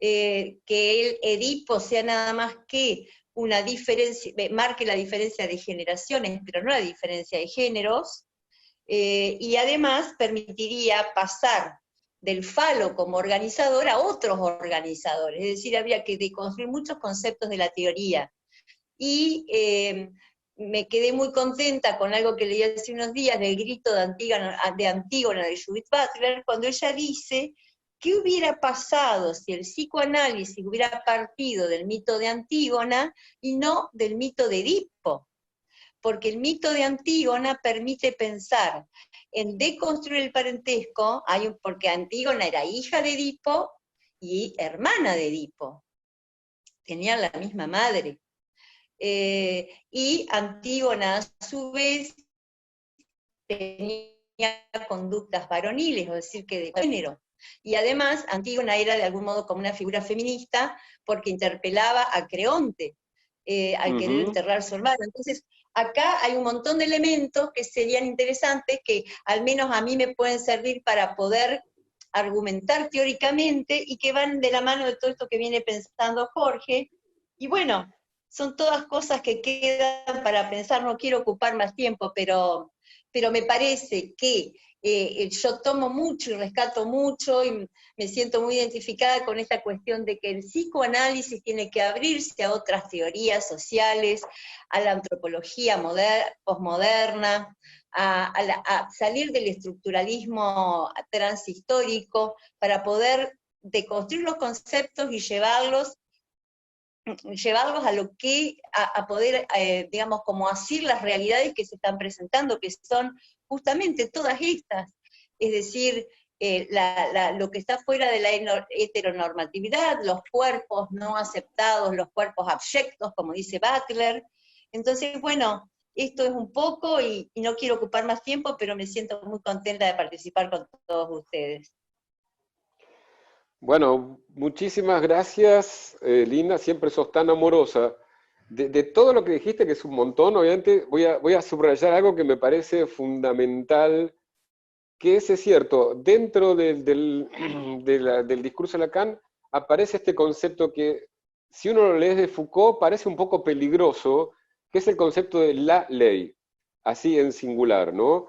que el Edipo sea nada más que una diferencia, marque la diferencia de generaciones, pero no la diferencia de géneros, y además permitiría pasar del falo como organizador a otros organizadores, es decir, habría que deconstruir muchos conceptos de la teoría. Y me quedé muy contenta con algo que leí hace unos días del grito de Antígona de Judith Butler, cuando ella dice: ¿qué hubiera pasado si el psicoanálisis hubiera partido del mito de Antígona y no del mito de Edipo? Porque el mito de Antígona permite pensar en deconstruir el parentesco, porque Antígona era hija de Edipo y hermana de Edipo, tenían la misma madre. Y Antígona, a su vez, tenía conductas varoniles, es decir, que de género. Y además, Antígona era de algún modo como una figura feminista, porque interpelaba a Creonte, al querer enterrar su hermano. Entonces, acá hay un montón de elementos que serían interesantes, que al menos a mí me pueden servir para poder argumentar teóricamente, y que van de la mano de todo esto que viene pensando Jorge. Y bueno, son todas cosas que quedan para pensar, no quiero ocupar más tiempo, pero me parece que yo tomo mucho y rescato mucho, y me siento muy identificada con esta cuestión de que el psicoanálisis tiene que abrirse a otras teorías sociales, a la antropología posmoderna, a salir del estructuralismo transhistórico, para poder deconstruir los conceptos y llevarlos a lo que, a poder, digamos, como asir las realidades que se están presentando, que son justamente todas estas, es decir, lo que está fuera de la heteronormatividad, los cuerpos no aceptados, los cuerpos abyectos, como dice Butler. Entonces, bueno, esto es un poco, y no quiero ocupar más tiempo, pero me siento muy contenta de participar con todos ustedes. Bueno, muchísimas gracias, Lina, siempre sos tan amorosa. De todo lo que dijiste, que es un montón, obviamente voy a subrayar algo que me parece fundamental, que es cierto, dentro del discurso de Lacan aparece este concepto que, si uno lo lee de Foucault, parece un poco peligroso, que es el concepto de la ley, así en singular, ¿no?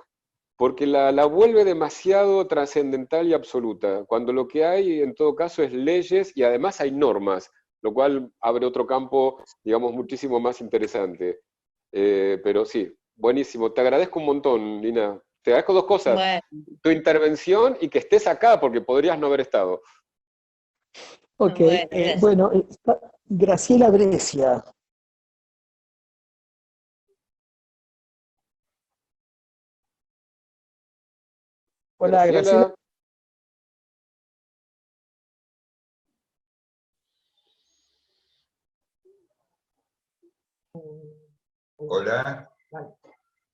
Porque la vuelve demasiado trascendental y absoluta, cuando lo que hay en todo caso es leyes y además hay normas, lo cual abre otro campo, digamos, muchísimo más interesante. Pero sí, buenísimo. Te agradezco un montón, Lina. Te agradezco dos cosas, Bueno, tu intervención y que estés acá, porque podrías no haber estado. Ok, bueno, gracias. bueno, está Graciela Brescia. Hola, Graciela. Graciela. Hola,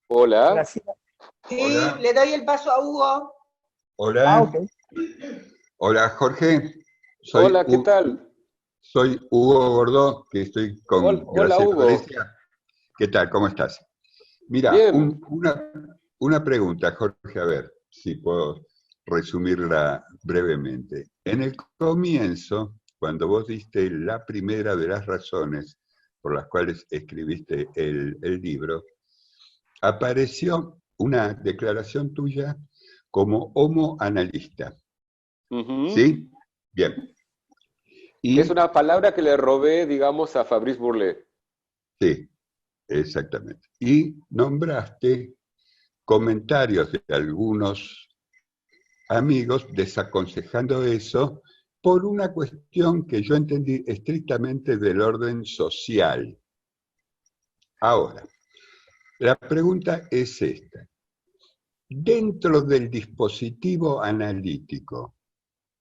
Hola. Graciela. Sí, Hola. le doy el paso a Hugo. hola, Ok. hola Jorge, soy, Hola, ¿qué tal? soy Hugo Gordó, que estoy con Hola, Graciela Hugo. Brescia. ¿Qué tal? ¿Cómo estás? Mira, Bien. una pregunta, Jorge, a ver si puedo resumirla brevemente. En el comienzo, cuando vos diste la primera de las razones por las cuales escribiste el libro, apareció una declaración tuya como homo analista, Ujú. ¿sí? Bien. Que es Y una palabra que le robé, digamos, a Fabrice Bourlet. sí, exactamente. Y nombraste comentarios de algunos amigos desaconsejando eso por una cuestión que yo entendí estrictamente del orden social. Ahora, la pregunta es esta. Dentro del dispositivo analítico,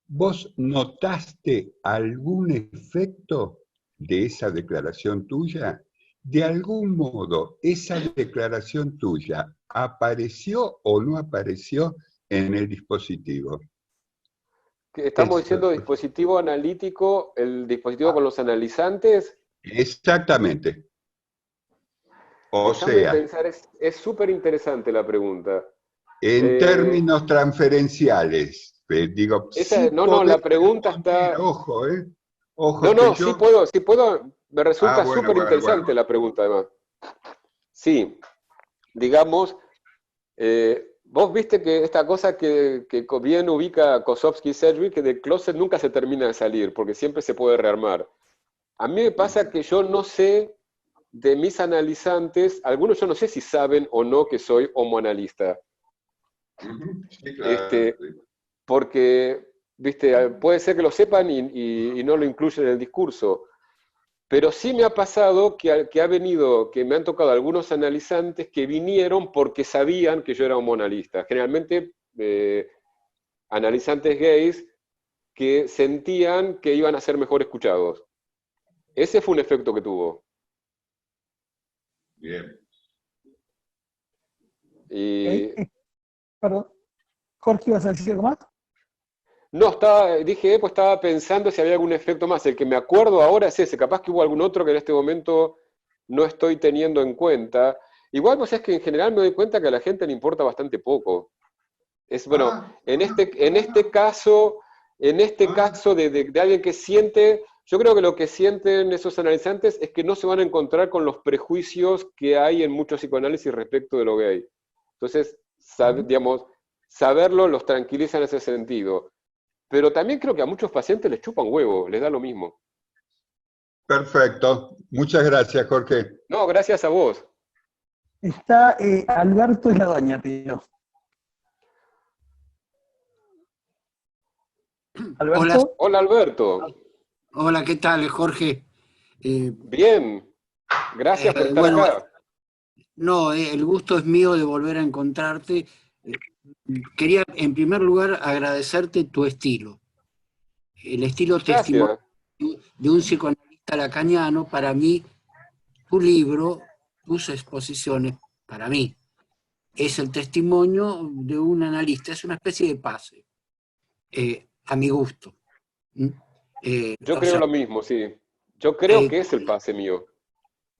¿vos notaste algún efecto de esa declaración tuya? ¿De algún modo esa declaración tuya apareció o no apareció en el dispositivo? Que estamos Eso, diciendo dispositivo analítico, el dispositivo con los analizantes. exactamente. O Déjame sea, pensar, es súper interesante la pregunta. en Eh, términos transferenciales, digo, sí no, la podés pregunta responder, está... ojo, No, ojo que no, yo... sí puedo, me Ah, resulta bueno, súper bueno, bueno. interesante la pregunta además. Sí, digamos, vos viste que esta cosa que bien ubica Kossovsky y Sedgwick, que del closet nunca se termina de salir, porque siempre se puede rearmar. A mí me pasa que yo no sé de mis analizantes, algunos yo no sé si saben o no que soy homoanalista. Sí, claro. Porque, viste, puede ser que lo sepan y no lo incluyen en el discurso. Pero sí me ha pasado que ha venido, que me han tocado algunos analizantes que vinieron porque sabían que yo era homoanalista. Generalmente analizantes gays que sentían que iban a ser mejor escuchados. Ese fue un efecto que tuvo. Bien. Y Perdón, Jorge, ¿ibas a decir algo más? no, estaba pensando si había algún efecto más. El que me acuerdo ahora es ese. Capaz que hubo algún otro que en este momento no estoy teniendo en cuenta. Igual, pues es que en general me doy cuenta que a la gente le importa bastante poco. Es bueno, en este caso de alguien que siente, yo creo que lo que sienten esos analizantes es que no se van a encontrar con los prejuicios que hay en muchos psicoanálisis respecto de lo gay. Entonces, digamos, saberlo los tranquiliza en ese sentido. Pero también creo que a muchos pacientes les chupan huevo, les da lo mismo. Perfecto. Muchas gracias, Jorge. No, gracias a vos. Está Alberto Esladoña, tío. Hola, Alberto. Hola, Alberto. hola, ¿qué tal, Jorge? Bien. Gracias por estar Bueno, acá. no, el gusto es mío de volver a encontrarte. Quería, en primer lugar, agradecerte tu estilo. El estilo testimonio Gracias. de un psicoanalista lacaniano. Para mí, tu libro, tus exposiciones, para mí, es el testimonio de un analista, es una especie de pase, a mi gusto. Yo O creo sea, lo mismo, sí. Yo creo que es el pase mío.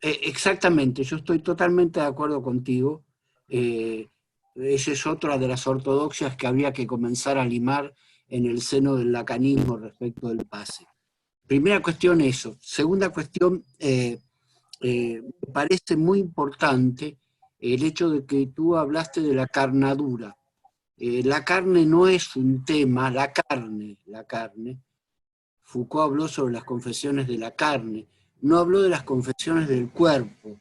exactamente, yo estoy totalmente de acuerdo contigo. Esa es otra de las ortodoxias que habría que comenzar a limar en el seno del lacanismo respecto del pase. Primera cuestión, eso. Segunda cuestión, me parece muy importante el hecho de que tú hablaste de la carnadura. La carne no es un tema, la carne. Foucault habló sobre las confesiones de la carne, no habló de las confesiones del cuerpo.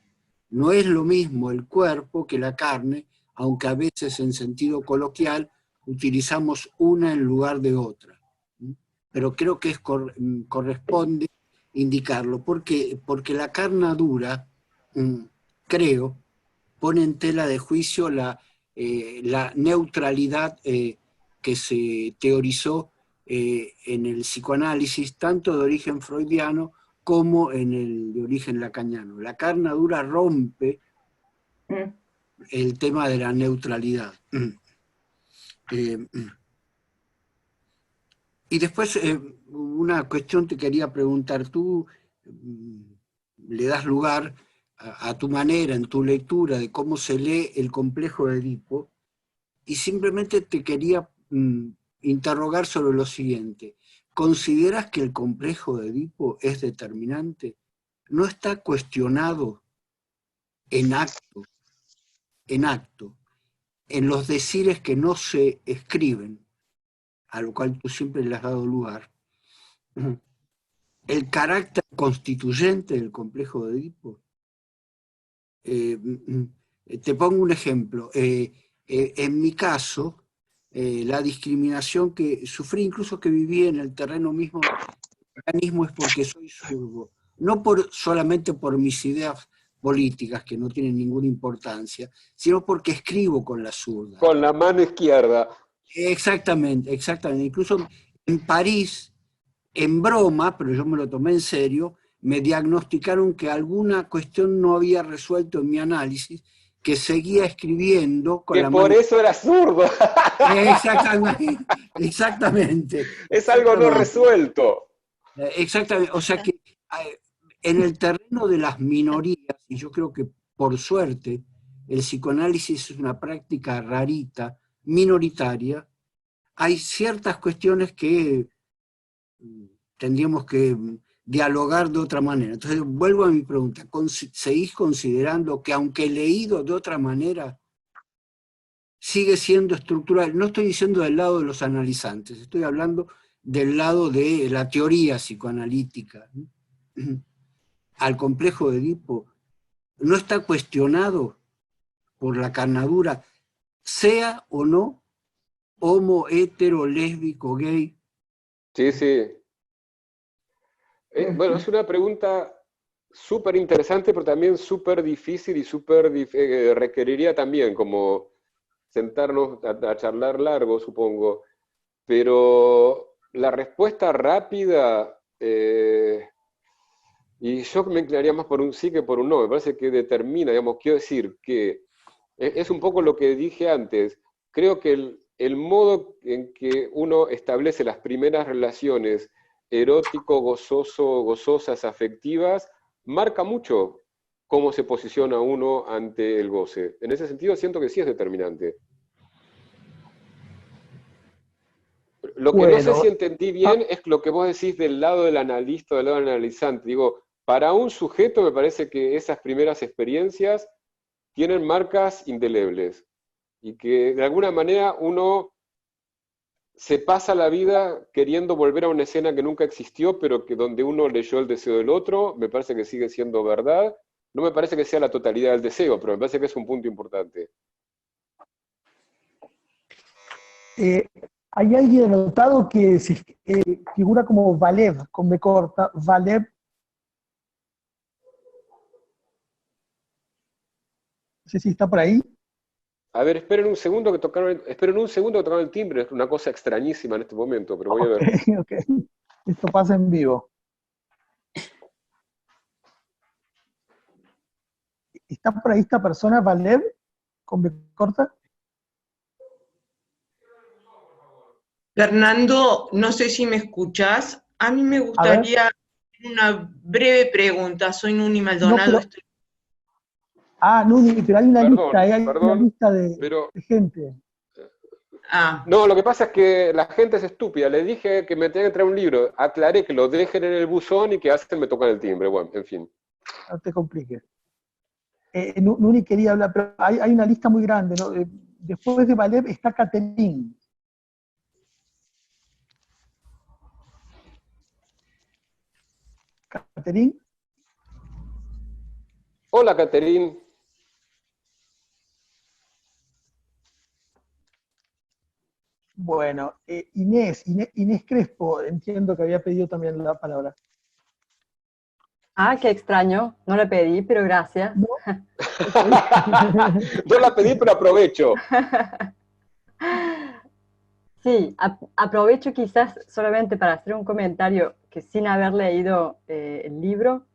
No es lo mismo el cuerpo que la carne, aunque a veces en sentido coloquial utilizamos una en lugar de otra. Pero creo que corresponde indicarlo, porque la carnadura, creo, pone en tela de juicio la neutralidad que se teorizó en el psicoanálisis, tanto de origen freudiano como en el de origen lacaniano. La carnadura rompe el tema de la neutralidad. Y después, una cuestión te quería preguntar. Tú le das lugar a tu manera, en tu lectura, de cómo se lee el complejo de Edipo, y simplemente te quería interrogar sobre lo siguiente. ¿Consideras que el complejo de Edipo es determinante? ¿No está cuestionado en acto, en los decires que no se escriben, a lo cual tú siempre le has dado lugar, el carácter constituyente del complejo de Edipo? Te pongo un ejemplo. En mi caso, la discriminación que sufrí, incluso que viví en el terreno mismo del organismo, es porque soy zurdo. No solamente por mis ideas políticas, que no tienen ninguna importancia, sino porque escribo con la zurda. Con la mano izquierda. Exactamente, exactamente. Incluso en París, en broma, pero yo me lo tomé en serio, me diagnosticaron que alguna cuestión no había resuelto en mi análisis, que seguía escribiendo con la mano. Que por eso era zurdo. Exactamente. Es algo no resuelto. Exactamente. O sea que en el terreno de las minorías, y yo creo que por suerte el psicoanálisis es una práctica rarita, minoritaria, hay ciertas cuestiones que tendríamos que dialogar de otra manera. Entonces, vuelvo a mi pregunta. ¿Seguís considerando que, aunque leído de otra manera, sigue siendo estructural? No estoy diciendo del lado de los analizantes, estoy hablando del lado de la teoría psicoanalítica. Al complejo de Edipo no está cuestionado por la carnadura, sea o no homo, hetero, lésbico, gay. Sí, sí. Bueno, es una pregunta súper interesante, pero también súper difícil y requeriría también como sentarnos a charlar largo, supongo. Pero la respuesta rápida, y yo me inclinaría más por un sí que por un no, me parece que determina, digamos, quiero decir que es un poco lo que dije antes. Creo que el modo en que uno establece las primeras relaciones erótico, gozosas, afectivas, marca mucho cómo se posiciona uno ante el goce. En ese sentido siento que sí es determinante. Lo que no sé si entendí bien es lo que vos decís del lado del analista, del lado del analizante. Digo, para un sujeto me parece que esas primeras experiencias tienen marcas indelebles y que de alguna manera uno se pasa la vida queriendo volver a una escena que nunca existió, pero que donde uno leyó el deseo del otro, me parece que sigue siendo verdad. No me parece que sea la totalidad del deseo, pero me parece que es un punto importante. Hay alguien anotado que figura como Valev, con B corta, Valev. No sé si está por ahí. A ver, esperen un segundo que tocaron el timbre, es una cosa extrañísima en este momento, pero voy a ver. Ok. Esto pasa en vivo. ¿Está por ahí esta persona, Valev, con B corta? Fernando, no sé si me escuchás. A mí me gustaría una breve pregunta. Soy Nuni Maldonado. Nuni, pero hay una lista, hay una lista de gente. No, lo que pasa es que la gente es estúpida. Le dije que me tenía que traer un libro. Aclaré que lo dejen en el buzón y que hacen me tocan el timbre. Bueno, en fin. No te compliques. Nuni quería hablar, pero hay una lista muy grande, ¿no? Después de Valev está Catherine. ¿Catherine? Hola, Catherine. Bueno, Inés Crespo, entiendo que había pedido también la palabra. Ah, qué extraño, no le pedí, pero gracias. No, Yo la pedí, pero aprovecho. Sí, aprovecho quizás solamente para hacer un comentario que sin haber leído el libro.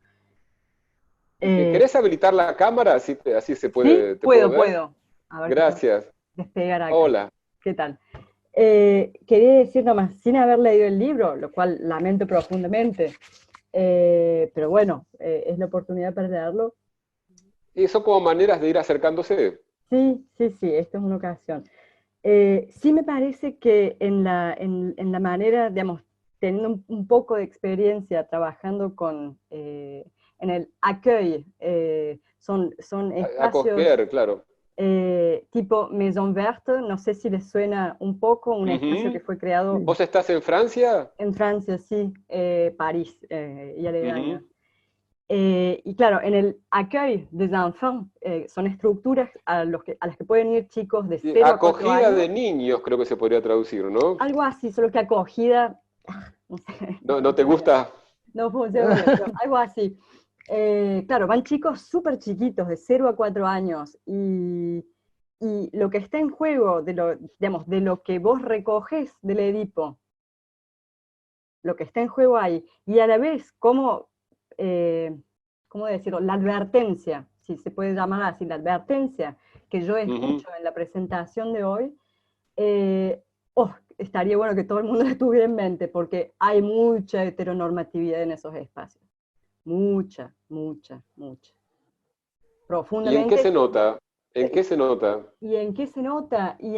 ¿Querés habilitar la cámara? Así se puede, Sí, te puedo ver. puedo. A ver, Gracias. despegar acá. Hola. ¿Qué tal? Quería decir nomás, sin haber leído el libro, lo cual lamento profundamente, pero bueno, es la oportunidad para leerlo. Y son como maneras de ir acercándose. Sí, esta es una ocasión. Sí me parece que en la manera, digamos, teniendo un poco de experiencia trabajando en el accueil, son espacios Acoger, claro. tipo Maison Verte, no sé si les suena un poco, un espacio que fue creado ¿Vos estás en Francia? en Francia, sí, París y aledaños. Y claro, en el accueil des enfants son estructuras a las que pueden ir chicos de 0 a 4 Acogida años. de niños, creo que se podría traducir, ¿no? Algo así, solo que acogida, no sé. ¿No te gusta? No funciona bien, pero algo así. Claro, van chicos súper chiquitos, de 0 a 4 años, y lo que está en juego, digamos, de lo que vos recoges del Edipo, lo que está en juego ahí, y a la vez, ¿cómo decirlo? La advertencia, si se puede llamar así, la advertencia que yo escucho en la presentación de hoy, estaría bueno que todo el mundo la tuviera en mente, porque hay mucha heteronormatividad en esos espacios. Mucha. Profundamente. ¿Y en qué se nota? ¿En qué se nota? ¿Y en qué se nota? Y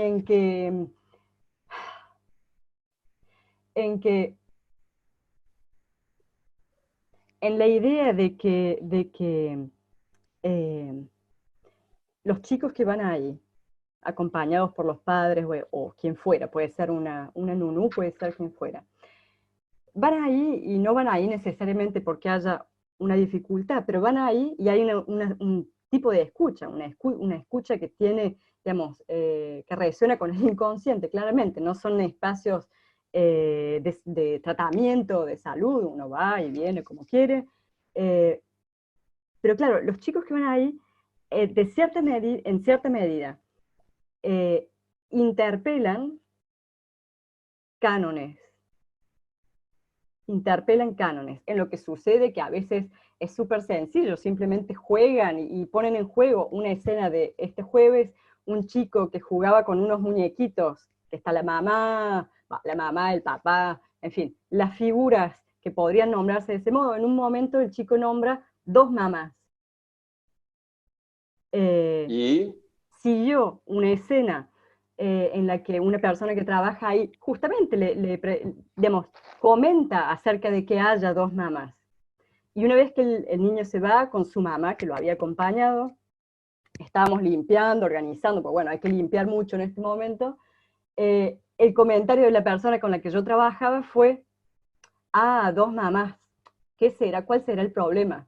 en la idea de que los chicos que van ahí, acompañados por los padres o quien fuera, puede ser una nunú, puede ser quien fuera, van ahí y no van ahí necesariamente porque haya una dificultad, pero van ahí y hay un tipo de escucha, una escucha que tiene, digamos, que resuena con el inconsciente, claramente, no son espacios de tratamiento, de salud, uno va y viene como quiere, pero claro, los chicos que van ahí, en cierta medida, interpelan cánones, en lo que sucede que a veces es súper sencillo, simplemente juegan y ponen en juego una escena de este jueves, un chico que jugaba con unos muñequitos, que está la mamá, el papá, en fin, las figuras que podrían nombrarse de ese modo. En un momento el chico nombra 2 mamás. ¿Y? Siguió una escena en la que una persona que trabaja ahí justamente digamos, comenta acerca de que haya 2 mamás. Y una vez que el niño se va con su mamá, que lo había acompañado, estábamos limpiando, organizando, pues bueno, hay que limpiar mucho en este momento, el comentario de la persona con la que yo trabajaba fue: 2 mamás, ¿qué será? ¿Cuál será el problema?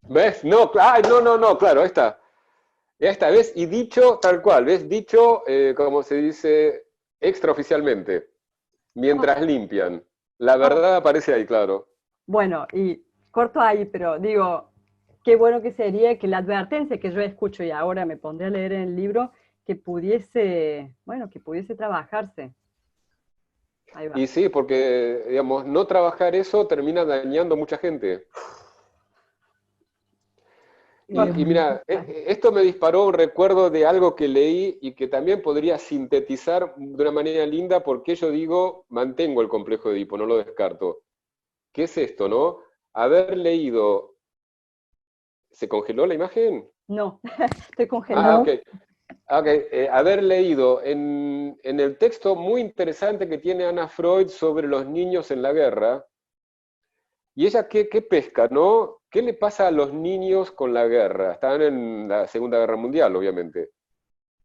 ¿Ves? No, claro, esta vez, y dicho tal cual, ¿ves? Dicho, como se dice, extraoficialmente, mientras limpian. La verdad aparece ahí, claro. Bueno, y corto ahí, pero digo, qué bueno que sería que la advertencia que yo escucho, y ahora me pondré a leer en el libro, que pudiese trabajarse. Ahí va. Y sí, porque, digamos, no trabajar eso termina dañando a mucha gente. Y mira, esto me disparó un recuerdo de algo que leí y que también podría sintetizar de una manera linda por qué yo digo, mantengo el complejo de Edipo, no lo descarto. ¿Qué es esto, no? Haber leído... ¿Se congeló la imagen? No, estoy congelado. Ok. Haber leído en el texto muy interesante que tiene Ana Freud sobre los niños en la guerra, y ella qué pesca, ¿no? ¿qué le pasa a los niños con la guerra? Estaban en la Segunda Guerra Mundial, obviamente.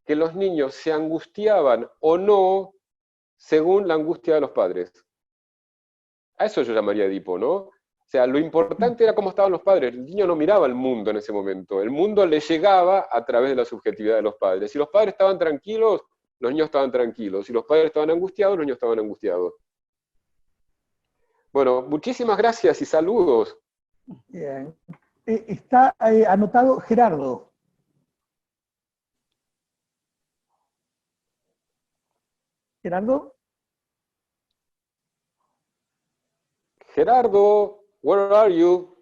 Que los niños se angustiaban o no según la angustia de los padres. A eso yo llamaría Edipo, ¿no? O sea, lo importante era cómo estaban los padres. El niño no miraba el mundo en ese momento. El mundo le llegaba a través de la subjetividad de los padres. Si los padres estaban tranquilos, los niños estaban tranquilos. Si los padres estaban angustiados, los niños estaban angustiados. Bueno, muchísimas gracias y saludos. Bien. Está anotado Gerardo. Gerardo. Gerardo, where are you?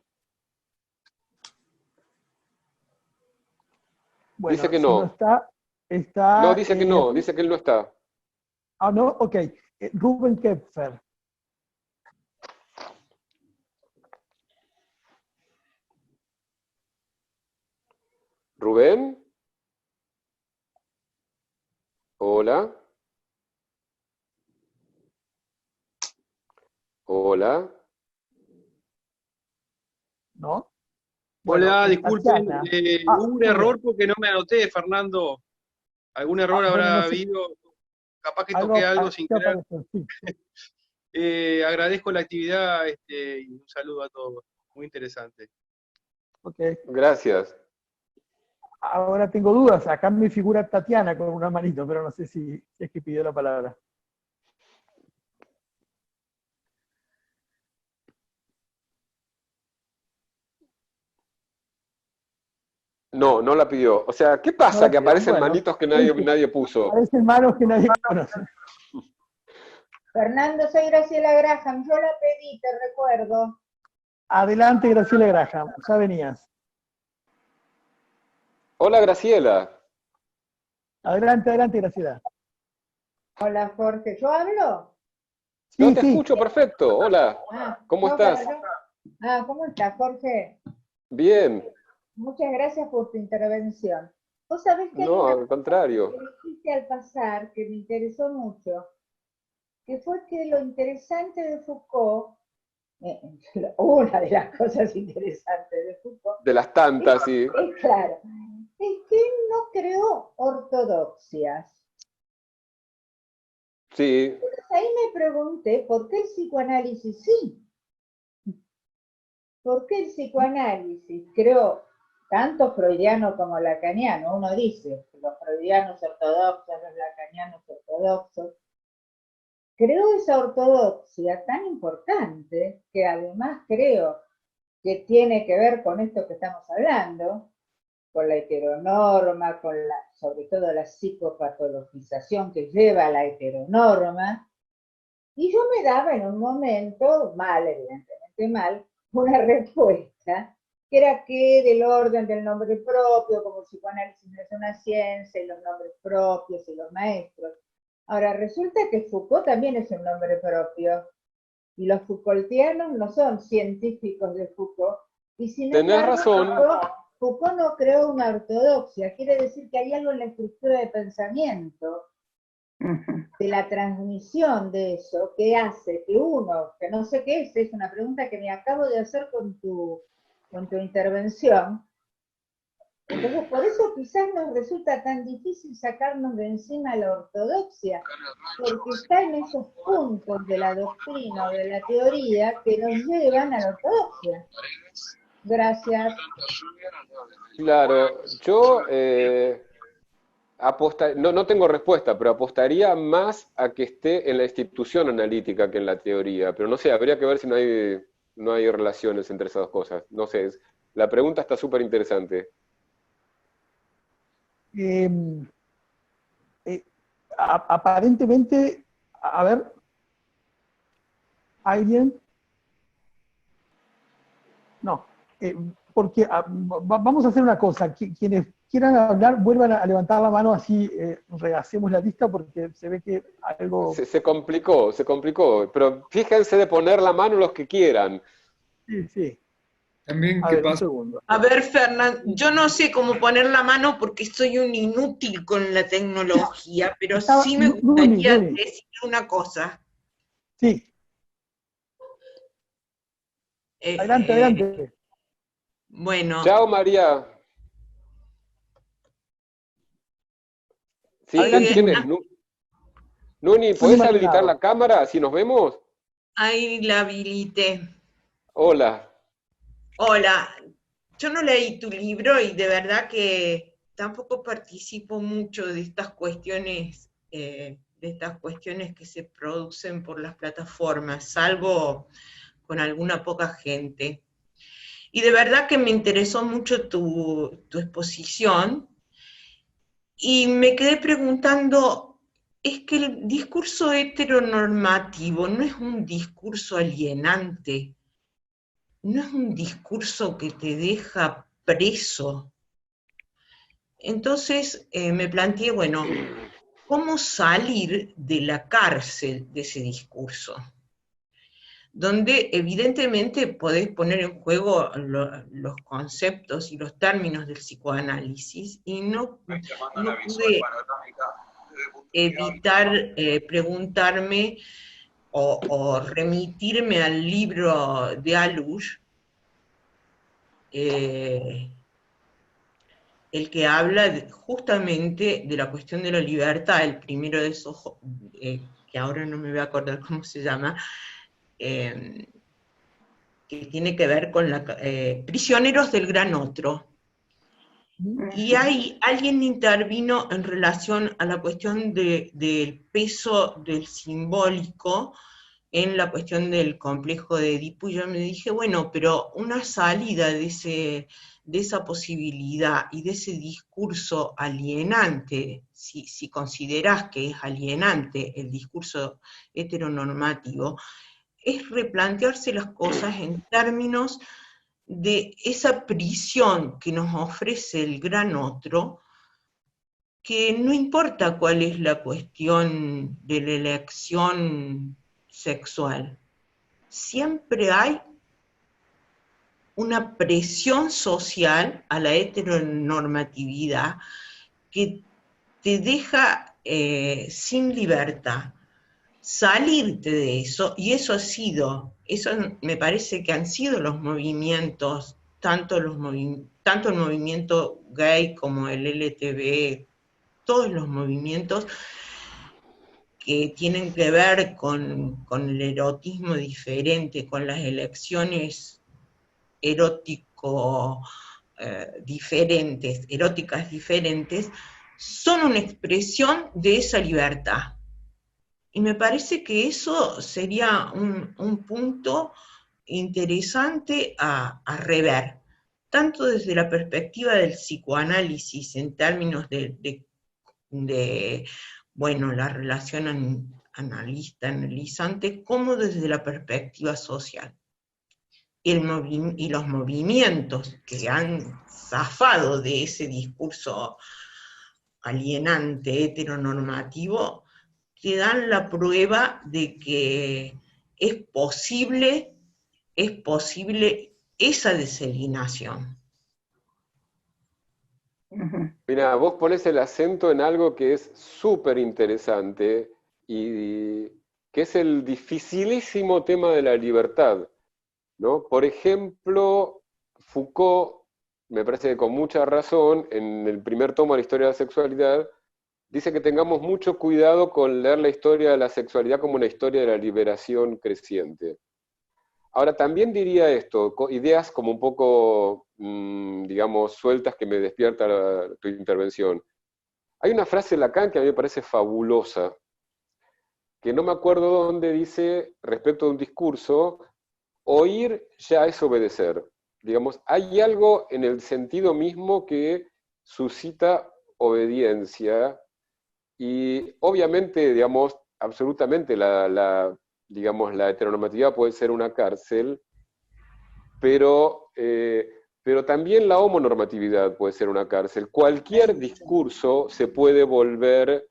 Bueno, dice que si no. Está, No, dice que no, dice que él no está. Ah, no, ok. Rubén Kepfer. ¿Rubén? Hola. Hola. ¿No? Hola, Bueno, disculpen, Tatiana. hubo un error porque no me anoté, Fernando. ¿Algún error bueno, habrá no sé. habido? Capaz que Algo toqué algo sin querer. apareció, sí. Agradezco la actividad y un saludo a todos. Muy interesante. Okay. Gracias. Ahora tengo dudas. Acá me figura Tatiana con una manito, pero no sé si es que pidió la palabra. No, no la pidió. O sea, ¿qué pasa? No que pidió. aparecen Bueno, manitos que nadie puso. Aparecen manos que nadie conoce. Fernando, soy Graciela Graham, yo la pedí, te recuerdo. Adelante, Graciela Graham, ya venías. Hola, Graciela. Adelante, Graciela. Hola, Jorge, ¿yo hablo? Sí, Yo te escucho perfecto. Hola. ¿Cómo estás? ¿Cómo estás, Jorge? Bien. Muchas gracias por tu intervención. Vos sabés que No, hay al una contrario. cosa que dijiste al pasar que me interesó mucho, que fue que lo interesante de Foucault, una de las cosas interesantes de Foucault, De las tantas, sí. es claro, es que él no creó ortodoxias. Sí. Entonces ahí me pregunté, ¿por qué el psicoanálisis sí? ¿Por qué el psicoanálisis creó tanto freudiano como lacaniano? Uno dice, los freudianos ortodoxos, los lacanianos ortodoxos. Creó esa ortodoxia tan importante, que además creo que tiene que ver con esto que estamos hablando, con la heteronorma, sobre todo la psicopatologización que lleva a la heteronorma, y yo me daba en un momento, mal, evidentemente mal, una respuesta, que era que del orden del nombre propio, como el psicoanálisis no es una ciencia, y los nombres propios y los maestros. Ahora, resulta que Foucault también es un nombre propio, y los Foucaultianos no son científicos de Foucault, y sin Tenés embargo, razón. Foucault no creó una ortodoxia, quiere decir que hay algo en la estructura de pensamiento, de la transmisión de eso, que hace que uno, que no sé qué es una pregunta que me acabo de hacer con tu intervención. Entonces, por eso quizás nos resulta tan difícil sacarnos de encima la ortodoxia, porque está en esos puntos de la doctrina o de la teoría que nos llevan a la ortodoxia. Gracias. Claro, yo no tengo respuesta, pero apostaría más a que esté en la institución analítica que en la teoría. Pero no sé, habría que ver si no hay relaciones entre esas dos cosas. No sé, la pregunta está súper interesante. Aparentemente, a ver, ¿alguien? No, porque vamos a hacer una cosa, quienes quieran hablar, vuelvan a levantar la mano, así rehacemos la lista, porque se ve que algo... Se complicó, pero fíjense de poner la mano los que quieran. Sí, sí. También, A ¿qué ver, un pasa? segundo. A ver, Fernando, yo no sé cómo poner la mano porque soy un inútil con la tecnología, pero sí me gustaría decir una cosa. Sí. Adelante. Bueno. Chao, María. Sí, Adelante, ¿quién Nuni. es? Nuni, Nuni ¿podés habilitar Maldonado. la cámara si nos vemos? Ahí la habilité. Hola. Hola, yo no leí tu libro y de verdad que tampoco participo mucho de estas cuestiones que se producen por las plataformas, salvo con alguna poca gente. Y de verdad que me interesó mucho tu exposición y me quedé preguntando, es que el discurso heteronormativo no es un discurso alienante, no es un discurso que te deja preso. Entonces me planteé, bueno, ¿cómo salir de la cárcel de ese discurso? Donde evidentemente podés poner en juego los conceptos y los términos del psicoanálisis, y no pude evitar preguntarme o remitirme al libro de Alush, el que habla justamente de la cuestión de la libertad, el primero de esos, que ahora no me voy a acordar cómo se llama, que tiene que ver con prisioneros del gran otro. Y ahí alguien intervino en relación a la cuestión del peso del simbólico en la cuestión del complejo de Edipo, y yo me dije, bueno, pero una salida de esa posibilidad y de ese discurso alienante, si considerás que es alienante el discurso heteronormativo, es replantearse las cosas en términos de esa prisión que nos ofrece el gran otro, que no importa cuál es la cuestión de la elección sexual, siempre hay una presión social a la heteronormatividad que te deja sin libertad. Salirte de eso, y eso me parece que han sido los movimientos, tanto el movimiento gay como el LGTB, todos los movimientos que tienen que ver con el erotismo diferente, con las elecciones eróticas diferentes, son una expresión de esa libertad. Y me parece que eso sería un punto interesante a rever, tanto desde la perspectiva del psicoanálisis en términos de la relación analista-analizante, como desde la perspectiva social. Y los movimientos que han zafado de ese discurso alienante, heteronormativo, te dan la prueba de que es posible esa desalienación. Mira, vos pones el acento en algo que es súper interesante y que es el dificilísimo tema de la libertad, ¿no? Por ejemplo, Foucault, me parece que con mucha razón, en el primer tomo de la historia de la sexualidad, dice que tengamos mucho cuidado con leer la historia de la sexualidad como una historia de la liberación creciente. Ahora, también diría esto, ideas como un poco, digamos, sueltas que me despierta tu intervención. Hay una frase de Lacan que a mí me parece fabulosa, que no me acuerdo dónde dice, respecto de un discurso, oír ya es obedecer. Digamos, hay algo en el sentido mismo que suscita obediencia. Y obviamente, digamos, absolutamente la heteronormatividad puede ser una cárcel, pero también la homonormatividad puede ser una cárcel. Cualquier discurso se puede volver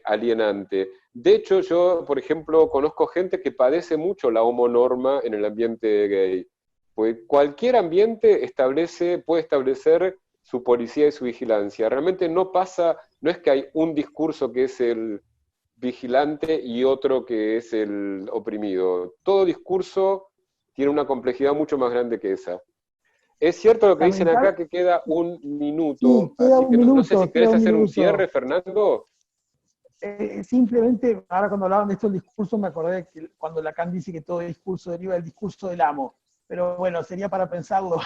alienante. De hecho, yo, por ejemplo, conozco gente que padece mucho la homonorma en el ambiente gay. Pues cualquier ambiente puede establecer su policía y su vigilancia. Realmente no es que hay un discurso que es el vigilante y otro que es el oprimido. Todo discurso tiene una complejidad mucho más grande que esa. es cierto lo que dicen acá, Lamentar- que queda un minuto. Sí, queda Así un que no sé si minuto, querés queda un hacer un minuto. cierre, Fernando. Simplemente, ahora cuando hablaban de esto del discurso, me acordé que cuando Lacan dice que todo discurso deriva del discurso del amo. Pero bueno, sería para pensarlo,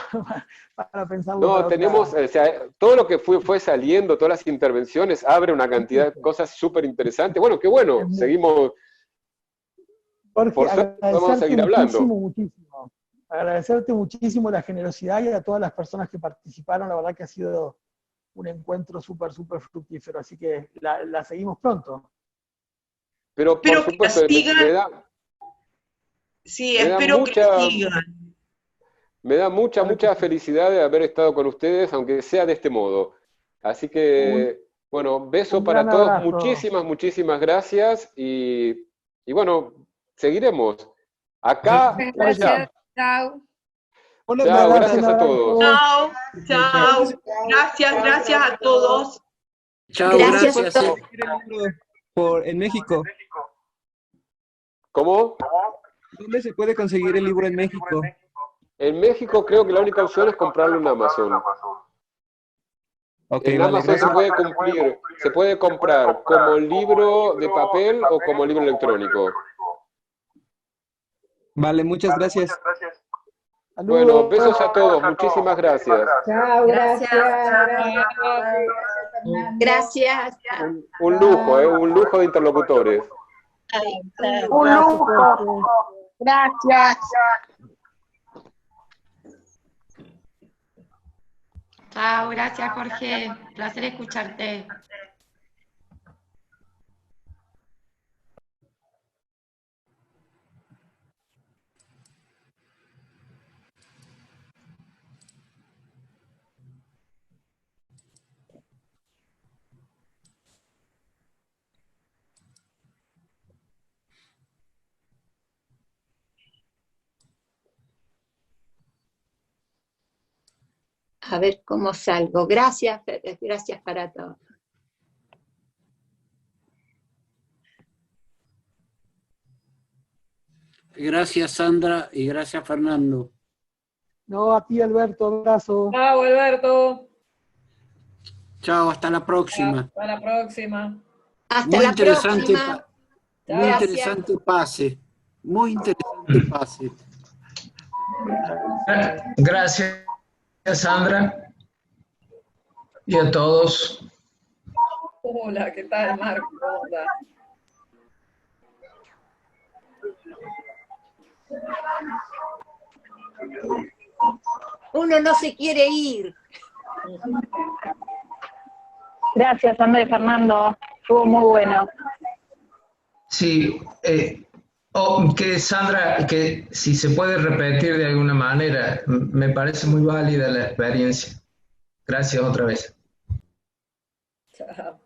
para pensarlo No, para tenemos, otra. o sea, todo lo que fue saliendo, todas las intervenciones, abre una cantidad de cosas súper interesantes. Bueno, qué bueno, seguimos, Jorge, por suerte podemos agradecerte seguir hablando. muchísimo. Agradecerte muchísimo la generosidad y a todas las personas que participaron. La verdad que ha sido un encuentro súper fructífero. Así que la seguimos pronto. Pero por Espero que la supuesto, sigan. Sí, me da espero que la sigan. me da mucha felicidad de haber estado con ustedes, aunque sea de este modo. Así que, bueno, beso un para gran todos, abrazo. muchísimas gracias y bueno, seguiremos. Acá, allá. Chao. Una Chao, pregunta. gracias a todos. Chao, chao. Gracias a todos. Chao, Gracias gracias. a todos. En México. ¿Cómo? ¿Dónde se puede conseguir el libro en México? En México creo que la única opción es comprarlo en Amazon. Ok, En vale, Amazon gracias. se puede comprar como libro de papel o como libro electrónico. Vale, muchas gracias. Bueno, besos a todos, muchísimas gracias. Chao, gracias. Gracias. Un lujo de interlocutores. Un lujo. Gracias. Chao, gracias Jorge. Placer escucharte. A ver cómo salgo. Gracias para todos. Gracias, Sandra, y gracias, Fernando. No, a ti, Alberto, abrazo. Chao, Alberto. Chao, hasta la próxima. Hasta la próxima. Hasta Muy la interesante, próxima. muy Gracias. interesante pase. Muy interesante pase. Gracias, Sandra, y a todos. Hola, ¿qué tal, Marco? ¿Cómo andás? Uno no se quiere ir. Gracias, Sandra y Fernando. Estuvo muy bueno. Sí, que Sandra, que si se puede repetir de alguna manera, me parece muy válida la experiencia. Gracias otra vez. Chao.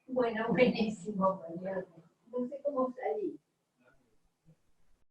Bueno, buenísimo. No sé cómo salir.